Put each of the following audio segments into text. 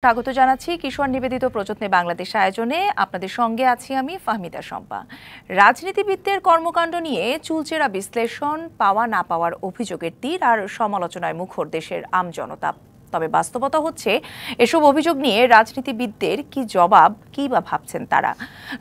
স্বাগত জানাচ্ছি কিশোর নিবেদিত প্রযত্নে বাংলাদেশ আয়োজনে। আপনাদের সঙ্গে আছি আমি ফাহমিদা শম্পা। রাজনীতিবিদদের কর্মকাণ্ড নিয়ে চুলচেরা বিশ্লেষণ, পাওয়া না পাওয়ার অভিযোগের তীর আর সমালোচনায় মুখর দেশের আমজনতা। তবে বাস্তবতা হচ্ছে এসব অভিযোগ নিয়ে রাজনীতিবিদদের কি জবাব, কি বা ভাবছেন তারা।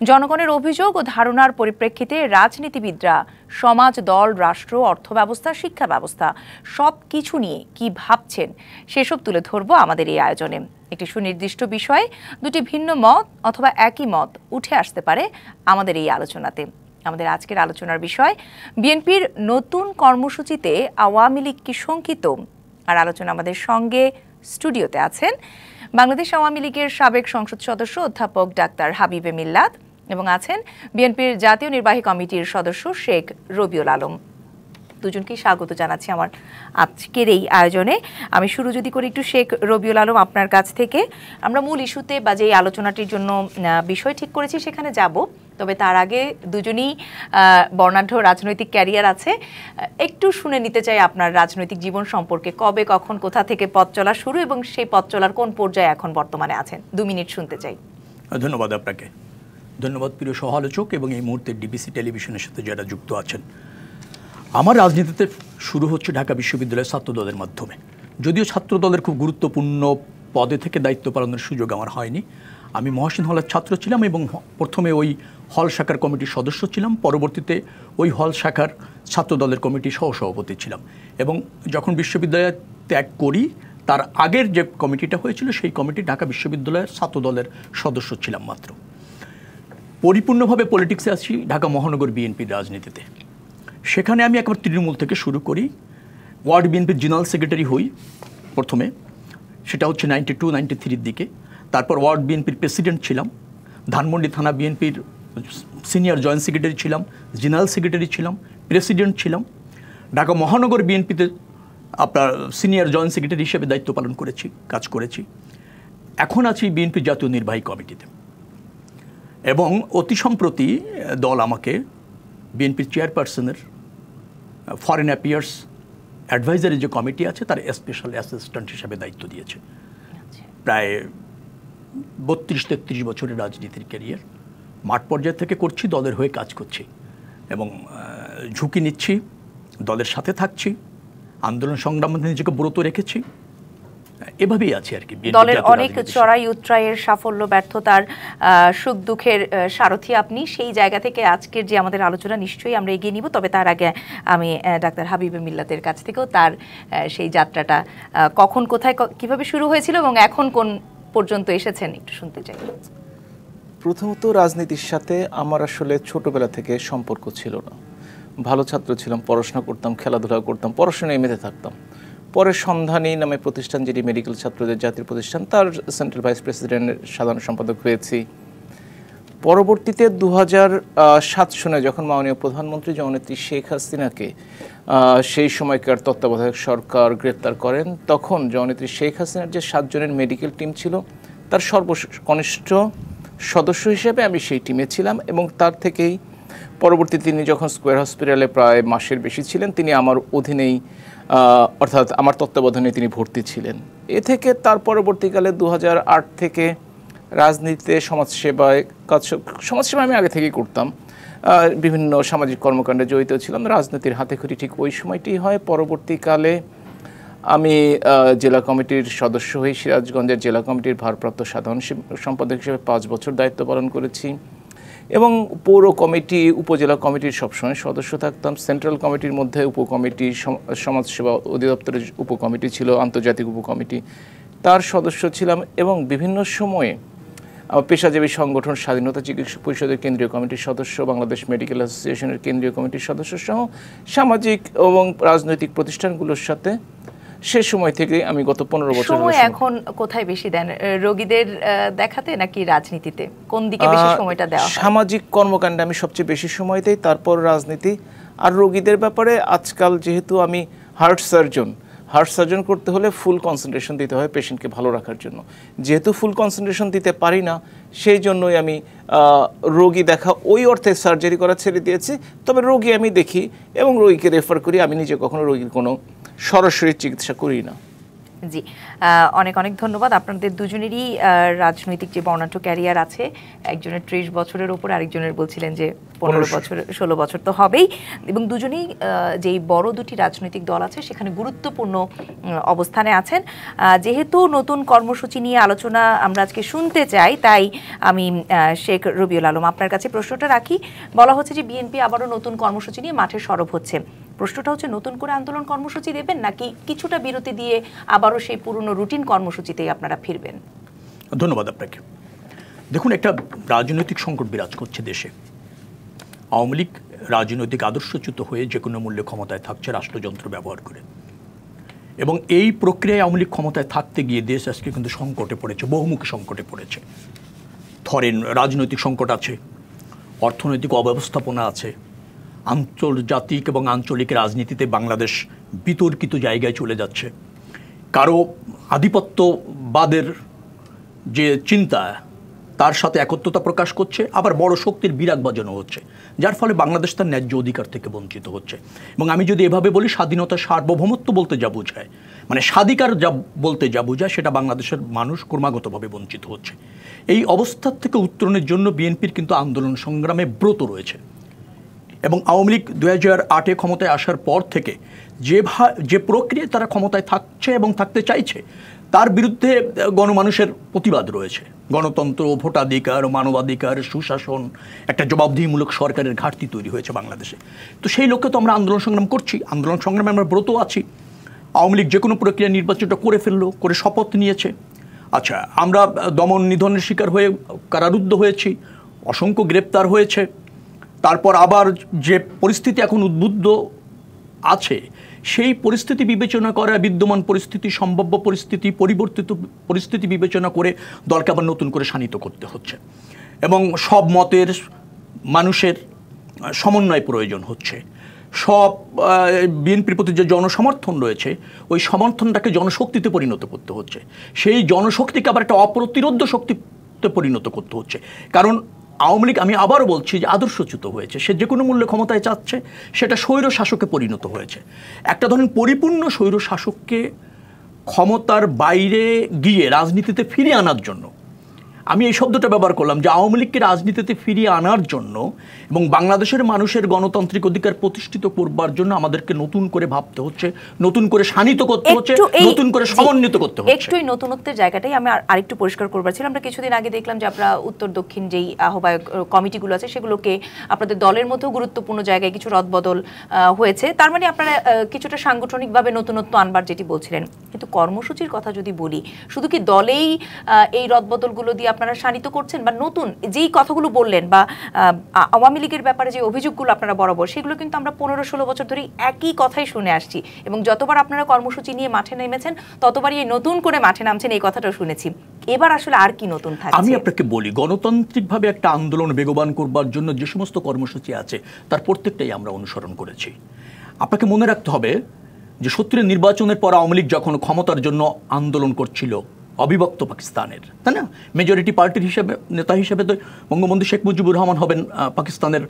জনগণের অভিযোগ ও ধারণার পরিপ্রেক্ষিতে রাজনীতিবিদরা সমাজ, দল, রাষ্ট্র, অর্থব্যবস্থা, শিক্ষা ব্যবস্থা সব কিছু নিয়ে কি ভাবছেন সেসব তুলে ধরবো আমাদের এই আয়োজনে। একটি সুনির্দিষ্ট বিষয়ে দুটি ভিন্ন মত অথবা একই মত উঠে আসতে পারে আমাদের এই আলোচনাতে। আমাদের আজকের আলোচনার বিষয় বিএনপির নতুন কর্মসূচিতে আওয়ামী লীগ কি শঙ্কিত। আর আলোচনা আমাদের সঙ্গে স্টুডিওতে আছেন বাংলাদেশ আওয়ামী লীগের সাবেক সংসদ সদস্য অধ্যাপক ডাক্তার হাবিবে মিল্লাত এবং আছেন বিএনপির জাতীয় নির্বাহী কমিটির সদস্য শেখ রবিউল আলম। দুজনকেই স্বাগত জানাচ্ছি আমার আজকের এই আয়োজনে। আমি শুরু যদি করি একটু শেখ রবিউল আলম আপনার কাছ থেকে। আমরা মূল ইস্যুতে বা যে আলোচনাটির জন্য বিষয় ঠিক করেছি সেখানে যাব, তবে তার আগে দুজনই বর্ণাঢ্য রাজনৈতিক ক্যারিয়ার আছে। একটু শুনে নিতে চাই আপনার রাজনৈতিক জীবন সম্পর্কে, কবে কখন কোথা থেকে পথ চলা শুরু এবং সেই পথ চলার কোন পর্যায়ে এখন বর্তমানে আছেন। 2 মিনিট শুনতে চাই। ধন্যবাদ আপনাকে। ধন্যবাদ প্রিয় সহ-আলোচক এবং এই মুহূর্তে ডিবিসি টেলিভিশনের সাথে যারা যুক্ত আছেন। আমার রাজনীতিতে শুরু হচ্ছে ঢাকা বিশ্ববিদ্যালয়ের ছাত্রদলের মাধ্যমে। যদিও ছাত্রদলের খুব গুরুত্বপূর্ণ পদে থেকে দায়িত্ব পালনের সুযোগ আমার হয়নি। আমি মহসিন হলের ছাত্র ছিলাম এবং প্রথমে ওই হল শাখার কমিটির সদস্য ছিলাম, পরবর্তীতে ওই হল শাখার ছাত্রদলের কমিটির সহসভাপতি ছিলাম এবং যখন বিশ্ববিদ্যালয় ত্যাগ করি তার আগের যে কমিটিটা হয়েছিল সেই কমিটি ঢাকা বিশ্ববিদ্যালয়ের ছাত্রদলের সদস্য ছিলাম মাত্র। পরিপূর্ণভাবে পলিটিক্সে আসি ঢাকা মহানগর বিএনপির রাজনীতিতে। সেখানে আমি একবার তৃণমূল থেকে শুরু করি, ওয়ার্ড বিএনপির জেনারেল সেক্রেটারি হই প্রথমে, সেটা হচ্ছে 92-93 দিকে। তারপর ওয়ার্ড বিএনপির প্রেসিডেন্ট ছিলাম, ধানমন্ডি থানা বিএনপির সিনিয়র জয়েন্ট সেক্রেটারি ছিলাম, জেনারেল সেক্রেটারি ছিলাম, প্রেসিডেন্ট ছিলাম। ঢাকা মহানগর বিএনপিতে আপনার সিনিয়র জয়েন্ট সেক্রেটারি হিসেবে দায়িত্ব পালন করেছি, কাজ করেছি। এখন আছি বিএনপির জাতীয় নির্বাহী কমিটিতে এবং অতি সম্প্রতি দল আমাকে বিএনপির চেয়ারপারসনের ফরেন অ্যাফেয়ার্স অ্যাডভাইজারি যে কমিটি আছে তার স্পেশাল অ্যাসিস্ট্যান্ট হিসেবে দায়িত্ব দিয়েছে। প্রায় 32-33 বছরের রাজনীতির ক্যারিয়ার। মাঠ পর্যায় থেকে করছি, দলের হয়ে কাজ করছি এবং ঝুঁকি নিচ্ছি, দলের সাথে থাকছি, আন্দোলন সংগ্রামে নিজেকে ব্রত রেখেছি। এভাবেই আছে আর কি। দলের অনেক চড়াই উৎরাইয়ের সাফল্য ব্যর্থতার সুখ দুঃখের সারথি আপনি। সেই জায়গা থেকে আজকের যে আমাদের আলোচনা নিশ্চয়ই আমরা এগিয়ে নিব, তবে তার আগে আমি ডাক্তার হাবিবে মিল্লাতের কাছ থেকেও তার সেই যাত্রাটা কখন কোথায় কিভাবে শুরু হয়েছিল এবং এখন কোন পর্যন্ত এসেছেন একটু শুনতে চাই। প্রথমত রাজনীতির সাথে আমার আসলে ছোটবেলা থেকে সম্পর্ক ছিল না। ভালো ছাত্র ছিলাম, পড়াশোনা করতাম, খেলাধুলা করতাম, পড়াশোনায় মেতে থাকতাম। পরে সন্ধানী নামে প্রতিষ্ঠান, যেটি মেডিকেল ছাত্রদের জাতির প্রতিষ্ঠান, তার সেন্ট্রাল ভাইস প্রেসিডেন্টের সাধারণ সম্পাদক হয়েছি। পরবর্তীতে 2007 সনে যখন মাননীয় প্রধানমন্ত্রী জননেত্রী শেখ হাসিনাকে সেই সময়কার তত্ত্বাবধায়ক সরকার গ্রেপ্তার করেন, তখন জননেত্রী শেখ হাসিনার যে 7 জনের মেডিকেল টিম ছিল তার সর্বকনিষ্ঠ সদস্য হিসেবে আমি সেই টিমে ছিলাম এবং তার থেকেই পরবর্তীতে তিনি যখন স্কয়ার হসপিটালে প্রায় মাসের বেশি ছিলেন, তিনি আমার অধীনেই অর্থাৎ আমার তত্ত্বাবধানে তিনি ভর্তি ছিলেন। এ থেকে তার পরবর্তীকালে 2008 থেকে রাজনীতিতে সমাজসেবায় সমাজসেবা আমি আগে থেকেই করতাম, বিভিন্ন সামাজিক কর্মকাণ্ডে জড়িত ছিলাম। রাজনীতির হাতেখড়ি ঠিক ওই সময়টি হয়। পরবর্তীকালে আমি জেলা কমিটির সদস্য হয়ে সিরাজগঞ্জের জেলা কমিটির ভারপ্রাপ্ত সাধারণ সম্পাদক হিসেবে 5 বছর দায়িত্ব পালন করেছি এবং পৌর কমিটি, উপজেলা কমিটির সবসময় সদস্য থাকতাম। সেন্ট্রাল কমিটির মধ্যে উপকমিটি, সমাজসেবা অধিদপ্তরের উপকমিটি ছিল, আন্তর্জাতিক উপকমিটি, তার সদস্য ছিলাম এবং বিভিন্ন সময়ে পেশাজীবী সংগঠন স্বাধীনতা চিকিৎসক পরিষদের কেন্দ্রীয় কমিটির সদস্য, বাংলাদেশ মেডিকেল অ্যাসোসিয়েশনের কেন্দ্রীয় কমিটির সদস্য সহ সামাজিক এবং রাজনৈতিক প্রতিষ্ঠানগুলোর সাথে সে সময় থেকে আমি গত 15 বছর। সময় এখন কোথায় বেশি দেন, রোগীদের দেখাতে নাকি রাজনীতিতে, কোন দিকে বেশি সময়টা দেওয়া? সামাজিক কর্মকাণ্ডে আমি সবচেয়ে বেশি সময় দেই, তারপর রাজনীতি। আর রোগীদের ব্যাপারে আজকাল যেহেতু আমি হার্ট সার্জন করতে হলে ফুল কনসেন্ট্রেশন দিতে হয় পেশেন্টকে ভালো রাখার জন্য। যেহেতু ফুল কনসেন্ট্রেশন দিতে পারি না, সেই জন্যই আমি রোগী দেখা ওই অর্থে সার্জারি করা ছেড়ে দিয়েছি। তবে রোগী আমি দেখি এবং রোগীকে রেফার করি, আমি নিজে কখনো রোগীর কোনো সরাসরি চিকিৎসা করি না। জি, অনেক অনেক ধন্যবাদ। আপনাদের দুজনেরই রাজনৈতিক যে বর্ণাঢ্য ক্যারিয়ার আছে, একজনের 30 বছরের উপর, আরেকজনের বলছিলেন যে 15 বছর 16 বছর তো হবেই, এবং দুজনেই যেই বড় দুটি রাজনৈতিক দল আছে সেখানে গুরুত্বপূর্ণ অবস্থানে আছেন। যেহেতু নতুন কর্মসূচি নিয়ে আলোচনা আমরা আজকে শুনতে চাই, তাই আমি শেখ রবিউল আলম আপনার কাছে প্রশ্নটা রাখি। বলা হচ্ছে যে বিএনপি আবারও নতুন কর্মসূচি নিয়ে মাঠে সরব হচ্ছে। প্রশ্নটা হচ্ছে, নতুন করে আন্দোলন কর্মসূচি দেবেন নাকি কিছুটা বিরতি দিয়ে আবারও সেই পুরনো রুটিন কর্মসূচিতেই আপনারা ফিরবেন? ধন্যবাদ আপনাকে। দেখুন, একটা রাজনৈতিক সংকট বিরাজ করছে দেশে। আওয়ামী লীগ রাজনৈতিক আদর্শচ্যুত হয়ে যে কোনো মূল্যে ক্ষমতায় থাকছে রাষ্ট্রযন্ত্র ব্যবহার করে, এবং এই প্রক্রিয়ায় আওয়ামী লীগ ক্ষমতায় থাকতে গিয়ে দেশ আজকে কিন্তু সংকটে পড়েছে, বহুমুখী সংকটে পড়েছে। ধরেন, রাজনৈতিক সংকট আছে, অর্থনৈতিক অব্যবস্থাপনা আছে, আন্তর্জাতিক এবং আঞ্চলিক রাজনীতিতে বাংলাদেশ বিতর্কিত জায়গায় চলে যাচ্ছে। কারো আধিপত্যবাদের যে চিন্তা তার সাথে একত্রতা প্রকাশ করছে, আবার বড় শক্তির বিরাগ বাজানো হচ্ছে, যার ফলে বাংলাদেশ তার ন্যায্য অধিকার থেকে বঞ্চিত হচ্ছে। এবং আমি যদি এভাবে বলি, স্বাধীনতা সার্বভৌমত্ব বলতে যা বোঝায়, মানে স্বাধিকার যা বলতে যা বোঝায়, সেটা বাংলাদেশের মানুষ ক্রমাগতভাবে বঞ্চিত হচ্ছে। এই অবস্থার থেকে উত্তরণের জন্য বিএনপির কিন্তু আন্দোলন সংগ্রামে ব্রত রয়েছে। এবং আওয়ামী লীগ 2008-এ ক্ষমতায় আসার পর থেকে যে প্রক্রিয়ায় তারা ক্ষমতায় থাকছে এবং থাকতে চাইছে, তার বিরুদ্ধে গণমানুষের প্রতিবাদ রয়েছে। গণতন্ত্র, ভোটাধিকার, মানবাধিকার, সুশাসন, একটা জবাবদিহিমূলক সরকারের ঘাটতি তৈরি হয়েছে বাংলাদেশে। তো সেই লক্ষ্যে তো আমরা আন্দোলন সংগ্রাম করছি, আন্দোলন সংগ্রামে আমরা ব্রত আছি। আওয়ামী লীগ যে কোনো প্রক্রিয়া নির্বাচনটা করে ফেললো, করে শপথ নিয়েছে। আচ্ছা, আমরা দমন নিধনের শিকার হয়ে কারারুদ্ধ হয়েছি, অসংখ্য গ্রেপ্তার হয়েছে। তারপর আবার যে পরিস্থিতি এখন উদ্বুদ্ধ আছে, সেই পরিস্থিতি বিবেচনা করা, বিদ্যমান পরিস্থিতি, সম্ভাব্য পরিস্থিতি, পরিবর্তিত পরিস্থিতি বিবেচনা করে দলকে আবার নতুন করে শানিত করতে হচ্ছে, এবং সব মতের মানুষের সমন্বয় প্রয়োজন হচ্ছে। সব বিএনপির প্রতি যে জনসমর্থন রয়েছে, ওই সমর্থনটাকে জনশক্তিতে পরিণত করতে হচ্ছে। সেই জনশক্তিকে আবার একটা অপ্রতিরোধ্য শক্তিতে পরিণত করতে হচ্ছে। কারণ আওয়ামী লীগ, আমি আবারও বলছি, যে আদর্শচ্যুত হয়েছে, সে যে কোনো মূল্যে ক্ষমতায় চাচ্ছে, সেটা স্বৈর শাসকে পরিণত হয়েছে। একটা ধরেন পরিপূর্ণ স্বৈর শাসককে ক্ষমতার বাইরে গিয়ে রাজনীতিতে ফিরিয়ে আনার জন্য, আমি এই শব্দটা ব্যবহার করলাম, যে আওয়ামী লীগকে রাজনীতিতে ফিরিয়ে আনার জন্য এবং বাংলাদেশের মানুষের গণতান্ত্রিক অধিকার প্রতিষ্ঠিত করবার জন্য আমাদেরকে নতুন করে ভাবতে হচ্ছে, নতুন করে শানিত করতে হচ্ছে, নতুন করে সমন্বিত করতে হচ্ছে। একটু এই নতুনত্বের জায়গাটাই আমি আরেকটু পরিষ্কার করবার ছিল। আমরা কিছুদিন আগে দেখলাম যে আপনারা উত্তর দক্ষিণ যেই আহ্বায়ক কমিটিগুলো আছে, সেগুলোকে আপনাদের দলের মধ্যেও গুরুত্বপূর্ণ জায়গায় কিছু রদবদল হয়েছে। তার মানে আপনারা কিছুটা সাংগঠনিকভাবে নতুনত্ব আনবার যেটি বলছিলেন। কিন্তু কর্মসূচির কথা যদি বলি, শুধু কি দলেই এই রদবদলগুলো দিয়ে আপনারা শানিত করছেন, বা নতুন যেই কথাগুলো বললেন, বা আওয়ামী লীগের ব্যাপারে যে অভিযোগগুলো আপনারা বরাবর, সেগুলো কিন্তু আমরা 15-16 বছর ধরে একই কথাই শুনে আসছি, এবং যতবার আপনারা কর্মসূচি নিয়ে মাঠে নেমেছেন, ততবারই এই নতুন করে মাঠে নামছেন, এই কথাটাও শুনেছি। এবার আসলে আর কি নতুন থাকছে? আমি আপনাকে বলি, গণতান্ত্রিকভাবে একটা আন্দোলন বেগবান করবার জন্য যে সমস্ত কর্মসূচি আছে, তার প্রত্যেকটাই আমরা অনুসরণ করেছি। আপনাকে মনে রাখতে হবে যে 70-এর নির্বাচনের পর আওয়ামী লীগ যখন ক্ষমতার জন্য আন্দোলন করছিল অবিভক্ত পাকিস্তানের, তাই না, মেজরিটি পার্টির হিসেবে, নেতা হিসেবে তো বঙ্গবন্ধু শেখ মুজিবুর রহমান হবেন পাকিস্তানের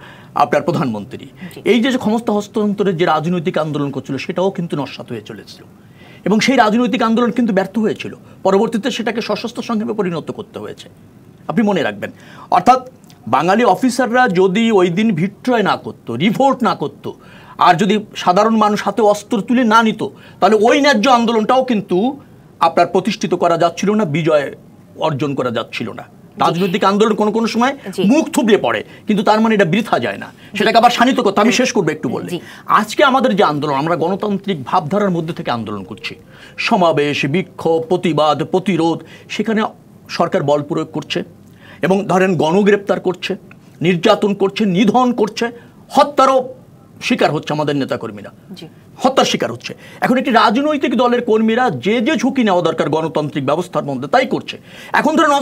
আপনার প্রধানমন্ত্রী। এই যে ক্ষমতা হস্তান্তরের যে রাজনৈতিক আন্দোলন করছিল, সেটাও কিন্তু নস্যাৎ হয়ে চলেছিল, এবং সেই রাজনৈতিক আন্দোলন কিন্তু ব্যর্থ হয়েছিল। পরবর্তীতে সেটাকে সশস্ত্র সংগ্রামে পরিণত করতে হয়েছে, আপনি মনে রাখবেন। অর্থাৎ বাঙালি অফিসাররা যদি ওই দিন বিদ্রোহ না করতো, রিভোল্ট না করতো, আর যদি সাধারণ মানুষ হাতে অস্ত্র তুলে না নিত, তাহলে ওই ন্যায্য আন্দোলনটাও কিন্তু আপনার প্রতিষ্ঠিত করা যাচ্ছিল না, বিজয় অর্জন করা যাচ্ছিল না। রাজনৈতিক আন্দোলন কোনো কোনো সময় মুখ থুবড়ে পড়ে, কিন্তু তার মানে এটা বৃথা যায় না, সেটাকে আবার শানিত করতে। আমি শেষ করবো একটু বলে, আজকে আমাদের যে আন্দোলন, আমরা গণতান্ত্রিক ভাবধারার মধ্যে থেকে আন্দোলন করছি, সমাবেশ, বিক্ষোভ, প্রতিবাদ, প্রতিরোধ, সেখানে সরকার বল প্রয়োগ করছে, এবং ধরেন গণগ্রেপ্তার করছে, নির্যাতন করছে, নিধন করছে, হত্যারও শিকার হচ্ছে আমাদের নেতাকর্মীরা, হত্যার শিকার হচ্ছে। এখন একটি রাজনৈতিক দলের কর্মীরা যে যে ঝুঁকি নেওয়া দরকার গণতান্ত্রিক ব্যবস্থার মধ্যে, তাই করছে। এখন ধরেন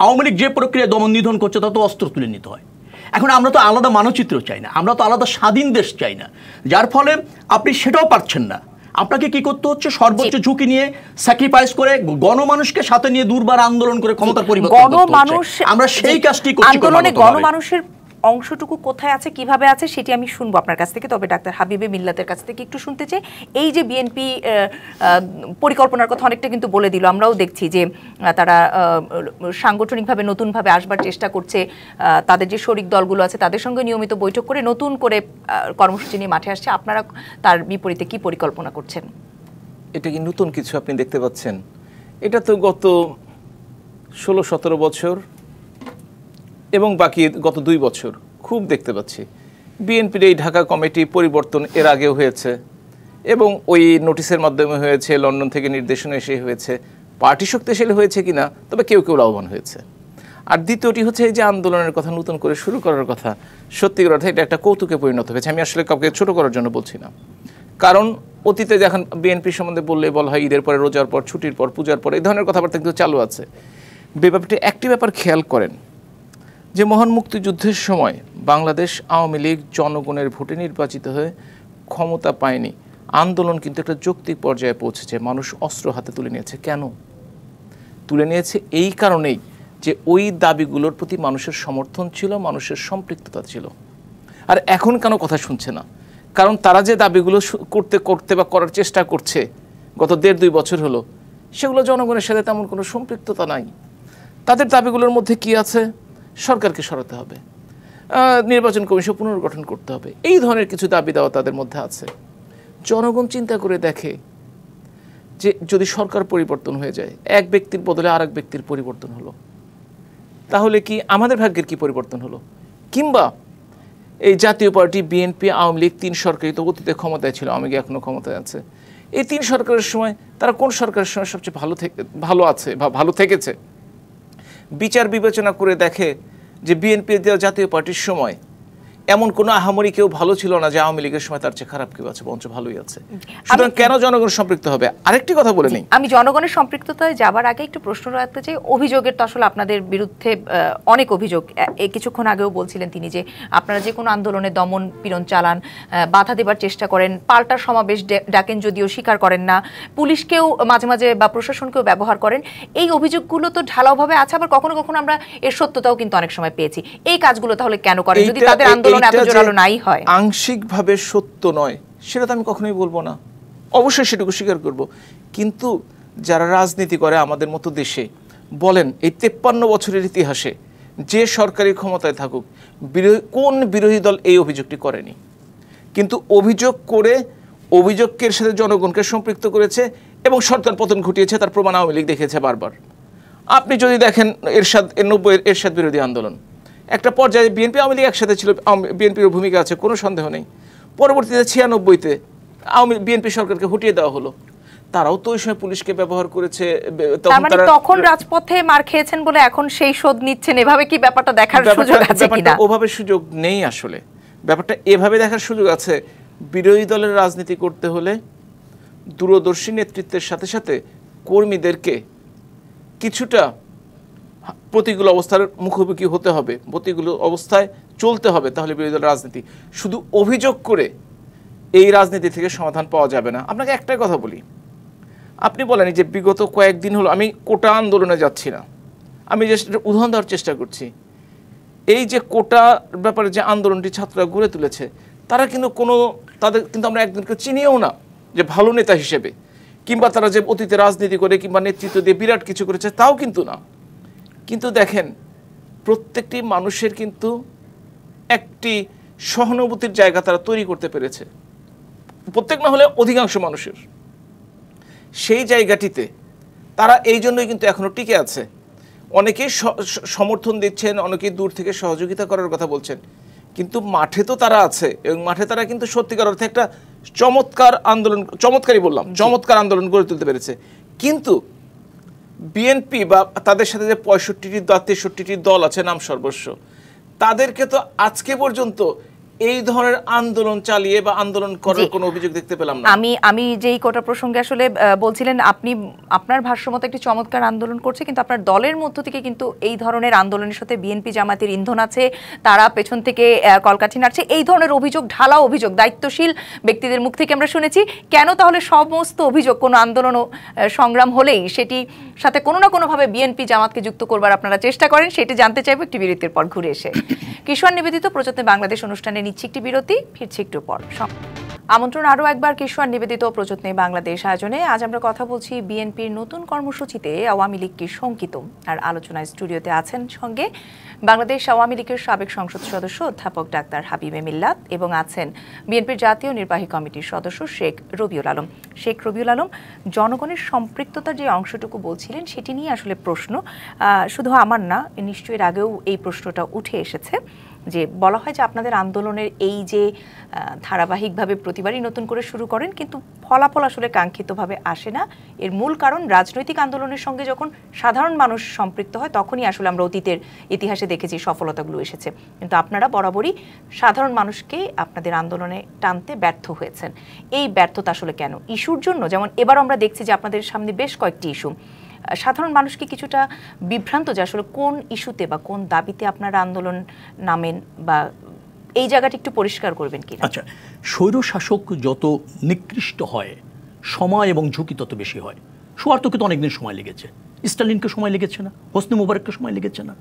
আওয়ামী লীগ যে প্রক্রিয়া দমন নিধন করছে, তা তো অস্ত্র তুলে নিতে হয়। এখন আমরা তো আলাদা মানচিত্র চাই না, আমরা তো আলাদা স্বাধীন দেশ চাই না, যার ফলে আপনি সেটাও পারছেন না। আপনাকে কি করতে হচ্ছে? সর্বোচ্চ ঝুঁকি নিয়ে স্যাক্রিফাইস করে গণমানুষকে সাথে নিয়ে দুর্বার আন্দোলন করে ক্ষমতার পরিবর্তন করতে হচ্ছে। আমরা সেই কাজটি করছি। গণমানুষের অংশটুকু কোথায় আছে, কিভাবে আছে, সেটি আমি শুনবো আপনার কাছ থেকে। তবে ডাক্তার হাবিবে মিল্লাতের কাছ থেকে একটু শুনতে চাই। এই যে বিএনপি পরিকল্পনার কথা অনেকটা কিন্তু বলে দিল, আমরাও দেখছি যে তারা সাংগঠনিকভাবে নতুনভাবে আসবার চেষ্টা করছে, তাদের যে শরিক দলগুলো আছে তাদের সঙ্গে নিয়মিত বৈঠক করে নতুন করে কর্মসূচি নিয়ে মাঠে আসছে। আপনারা তার বিপরীতে কি পরিকল্পনা করছেন? এটা কি নতুন কিছু আপনি দেখতে পাচ্ছেন? এটা তো গত 16-17 বছর এবং বাকি গত 2 বছর খুব দেখতে পাচ্ছি। বিএনপির এই ঢাকা কমিটি পরিবর্তন এর আগেও হয়েছে এবং ওই নোটিশের মাধ্যমে হয়েছে, লন্ডন থেকে নির্দেশনা এসে হয়েছে। পার্টি শক্তিশালী হয়েছে কিনা, তবে কেউ কেউ লাভবান হয়েছে। আর দ্বিতীয়টি হচ্ছে এই যে আন্দোলনের কথা নতুন করে শুরু করার কথা, সত্যিকার অর্থে এটা একটা কৌতুকে পরিণত হয়েছে। আমি আসলে কাউকে ছোট করার জন্য বলছি না, কারণ অতীতে যখন বিএনপি সম্বন্ধে বললে বলা হয় ঈদের পরে, রোজার পর, ছুটির পর, পূজার পর, এই ধরনের কথাবার্তা কিন্তু চালু আছে। ব্যাপারটি একটি ব্যাপার খেয়াল করেন যে মহান মুক্তিযুদ্ধের সময় বাংলাদেশ আওয়ামী লীগ জনগণের ভোটে নির্বাচিত হয়ে ক্ষমতা পায়নি। আন্দোলন কিন্তু একটা যৌক্তিক পর্যায়ে পৌঁছেছে, মানুষ অস্ত্র হাতে তুলে নিয়েছে। কেন তুলে নিয়েছে? এই কারণেই যে ওই দাবিগুলোর প্রতি মানুষের সমর্থন ছিল, মানুষের সম্পৃক্ততা ছিল। আর এখন কেন কথা শুনছে না? কারণ তারা যে দাবিগুলো করতে বা করার চেষ্টা করছে গত 1.5-2 বছর হলো, সেগুলো জনগণের সাথে তেমন কোনো সম্পৃক্ততা নাই। তাদের দাবিগুলোর মধ্যে কি আছে? সরকারকে সরাতে হবে, নির্বাচন কমিশন পুনর্গঠন করতে হবে, এই ধরনের কিছু দাবি দেওয়া তাদের মধ্যে আছে। জনগণ চিন্তা করে দেখে যে যদি সরকার পরিবর্তন হয়ে যায়, এক ব্যক্তির বদলে আরেক ব্যক্তির পরিবর্তন হলো, তাহলে কি আমাদের ভাগ্যের কি পরিবর্তন হলো? কিংবা এই জাতীয় পার্টি, বিএনপি, আওয়ামী লীগ 3 সরকারই তো অতীতে ক্ষমতায় ছিল, আওয়ামী লীগ এখনও ক্ষমতায় আছে। এই 3 সরকারের সময় তারা কোন সরকারের সময় সবচেয়ে ভালো আছে বা ভালো থেকেছে? বিচার বিবেচনা করে দেখে যে বিএনপি জাতীয় পার্টির সময় এমন কোনো আহামরি কেউ ভালো ছিল না যে আওয়ামী লীগের সময় তার চেয়ে খারাপ কেউ আছে, বঞ্চ ভালোই আছে। সুতরাং কেন জনগণ সম্পৃক্ত হবে? আরেকটি কথা বলে নিই, আমি জনগণের সম্পৃক্ততায় যাবার আগে একটু প্রশ্ন রাখতে চাই। অভিযোগের তো আসলে আপনাদের বিরুদ্ধে অনেক অভিযোগ। কিছুক্ষণ আগেও বলছিলেন তিনি যে আপনারা যে কোনো আন্দোলনে দমন পীড়ন চালান, বাধা দেবার চেষ্টা করেন, পাল্টা সমাবেশ ডাকেন যদিও স্বীকার করেন না, পুলিশকেও মাঝে মাঝে বা প্রশাসনকেও ব্যবহার করেন। এই অভিযোগগুলো তো ঢালাওভাবে আছে, আবার কখনো কখনো আমরা এর সত্যতাও কিন্তু অনেক সময় পেয়েছি। এই কাজগুলো তাহলে কেন করেন যদি তাদের আন্দোলন এত জোরালো নাই হয়? আংশিকভাবে সত্য নয় সেটা তো আমি কখনোই বলবো না, অবশ্যই সেটুকু স্বীকার করব। কিন্তু যারা রাজনীতি করে আমাদের মতো দেশে, বলেন এই 53 বছরের ইতিহাসে যে সরকারি ক্ষমতায় থাকুক, কোন বিরোধী দল এই অভিযোগটি করেনি? কিন্তু অভিযোগ করে অভিযোগের সাথে জনগণকে সম্পৃক্ত করেছে এবং সরকার পতন ঘটিয়েছে, তার প্রমাণ আওয়ামী লীগ দেখেছে বারবার। আপনি যদি দেখেন 90-এর এরশাদ বিরোধী আন্দোলন, একটা পর্যায়ে বিএনপি আওয়ামী লীগ একসাথে ছিল, বিএনপির ভূমিকা আছে, কোনো সন্দেহ নেই। পরবর্তীতে 96-তে বিএনপি সরকারকে হটিয়ে দেওয়া হলো, তারাও তো ওই সময় পুলিশকে ব্যবহার করেছে। তখন রাজপথে মার খেয়েছেন বলে এখন সেই শোধ নিচ্ছেন, এভাবে কি ব্যাপারটা দেখার সুযোগ আছে কিনা? ওভাবে সুযোগ নেই আসলে, ব্যাপারটা এভাবে দেখার সুযোগ আছে। বিরোধী দলের রাজনীতি করতে হলে দূরদর্শী নেতৃত্বের সাথে সাথে কর্মীদেরকে কিছুটা প্রতিকূল অবস্থার মুখোমুখি হতে হবে, প্রতিকূল অবস্থায় চলতে হবে, তাহলে বিরোধী দলের রাজনীতি। শুধু অভিযোগ করে এই রাজনীতি থেকে সমাধান পাওয়া যাবে না। আপনাকে একটাই কথা বলি, আপনি বলেন যে বিগত কয়েকদিন হলো আমি কোটা আন্দোলনে যাচ্ছি না, আমি যে উদাহরণ দেওয়ার চেষ্টা করছি। এই যে কোটা ব্যাপারে যে আন্দোলনটি ছাত্ররা গড়ে তুলেছে, তারা কিন্তু তাদের কিন্তু আমরা একদিনকে চিনিও না যে ভালো নেতা হিসেবে, কিংবা তারা যে অতীতে রাজনীতি করে কিংবা নেতৃত্ব দিয়ে বিরাট কিছু করেছে তাও কিন্তু না। কিন্তু দেখেন প্রত্যেকটি মানুষের কিন্তু একটি সহানুভূতির জায়গা তারা তৈরি করতে পেরেছে, প্রত্যেক না হলে অধিকাংশ মানুষের। সেই জায়গাটিতে তারা এই জন্যই কিন্তু এখনো টিকে আছে। অনেকেই সমর্থন দিচ্ছেন, অনেকেই দূর থেকে সহযোগিতা করার কথা বলছেন, কিন্তু মাঠে তো তারা আছে এবং মাঠে তারা কিন্তু সত্যিকার অর্থে একটা চমৎকার আন্দোলন গড়ে তুলতে পেরেছে। কিন্তু বিএনপি বা তাদের সাথে যে 65টি বা 63টি দল আছে নাম সর্বস্ব, তাদেরকে তো আজকে পর্যন্ত এই ধরনের আন্দোলন চালিয়ে বা আন্দোলন করার কোনো অভিযোগ দেখতে পেলাম না। আমি যেই কোটা প্রসঙ্গে আসলে বলছিলেন, আপনি আপনার ভাষ্যমত একটি চমৎকার আন্দোলন করছে, কিন্তু আপনার দলের মধ্য থেকে কিন্তু এই ধরনের আন্দোলনের সাথে বিএনপি জামাতের ইন্ধন আছে, তারা পেছন থেকে কলকাঠি নাড়ছে, এই ধরনের অভিযোগ, ঢালা অভিযোগ দায়িত্বশীল ব্যক্তিদের মুখ থেকে আমরা শুনেছি। কেন তাহলে সমস্ত অভিযোগ কোনো আন্দোলন ও সংগ্রাম হলেই সেটি সাথে কোনো না কোনোভাবে বিএনপি জামাতকে যুক্ত করবার আপনারা চেষ্টা করেন? সেটি জানতে চাইব একটি বিরতির পর ঘুরে এসে। কিশোর নিবেদিত প্রযত্নে বাংলাদেশ অনুষ্ঠানে নিচ্ছি একটি বিরতি, ফিরছি একটু পর। আমন্ত্রণ আরও একবার কিশোর নিবেদিত প্রযত্নে বাংলাদেশ আয়োজনে। আজ আমরা কথা বলছি বিএনপির নতুন কর্মসূচিতে আওয়ামী লীগকে শঙ্কিত। আর আলোচনায় স্টুডিওতে আছেন সঙ্গে বাংলাদেশ আওয়ামী লীগের সাবেক সংসদ সদস্য অধ্যাপক ডাক্তার হাবিবে মিল্লাত এবং আছেন বিএনপির জাতীয় নির্বাহী কমিটির সদস্য শেখ রবিউল আলম। শেখ রবিউল আলম, জনগণের সম্পৃক্ততার যে অংশটুকু বলছিলেন সেটি নিয়ে আসলে প্রশ্ন, শুধু আমার না, নিশ্চয়ই এর আগেও এই প্রশ্নটা উঠে এসেছে যে বলা হয় যে আপনাদের আন্দোলনের এই যে ধারাবাহিকভাবে প্রতিবারই নতুন করে শুরু করেন কিন্তু ফলাফল আসলে কাঙ্ক্ষিতভাবে আসে না। এর মূল কারণ রাজনৈতিক আন্দোলনের সঙ্গে যখন সাধারণ মানুষ সম্পৃক্ত হয় তখনই আসলে আমরা অতীতের ইতিহাসে দেখেছি সফলতাগুলো এসেছে, কিন্তু আপনারা বরাবরই সাধারণ মানুষকে আপনাদের আন্দোলনে টানতে ব্যর্থ হয়েছেন। এই ব্যর্থতা আসলে কেন? ইস্যুর জন্য? যেমন এবার আমরা দেখছি যে আপনাদের সামনে বেশ কয়েকটি ইস্যু, সাধারণ মানুষকে কিছুটা বিভ্রান্ত যে আসলে কোন ইস্যুতে বা কোন দাবিতে আপনারা আন্দোলন নামেন, বা এই জায়গাটা একটু পরিষ্কার করবেন কি? আচ্ছা, স্বৈরশাসক যত নিকৃষ্ট হয় সময় এবং ঝুঁকি তত বেশি হয়। সুয়ার্তকে তো অনেকদিন সময় লেগেছে, স্টালিনকে সময় লেগেছে না, হোসনি মুবারককে সময় লেগেছে না,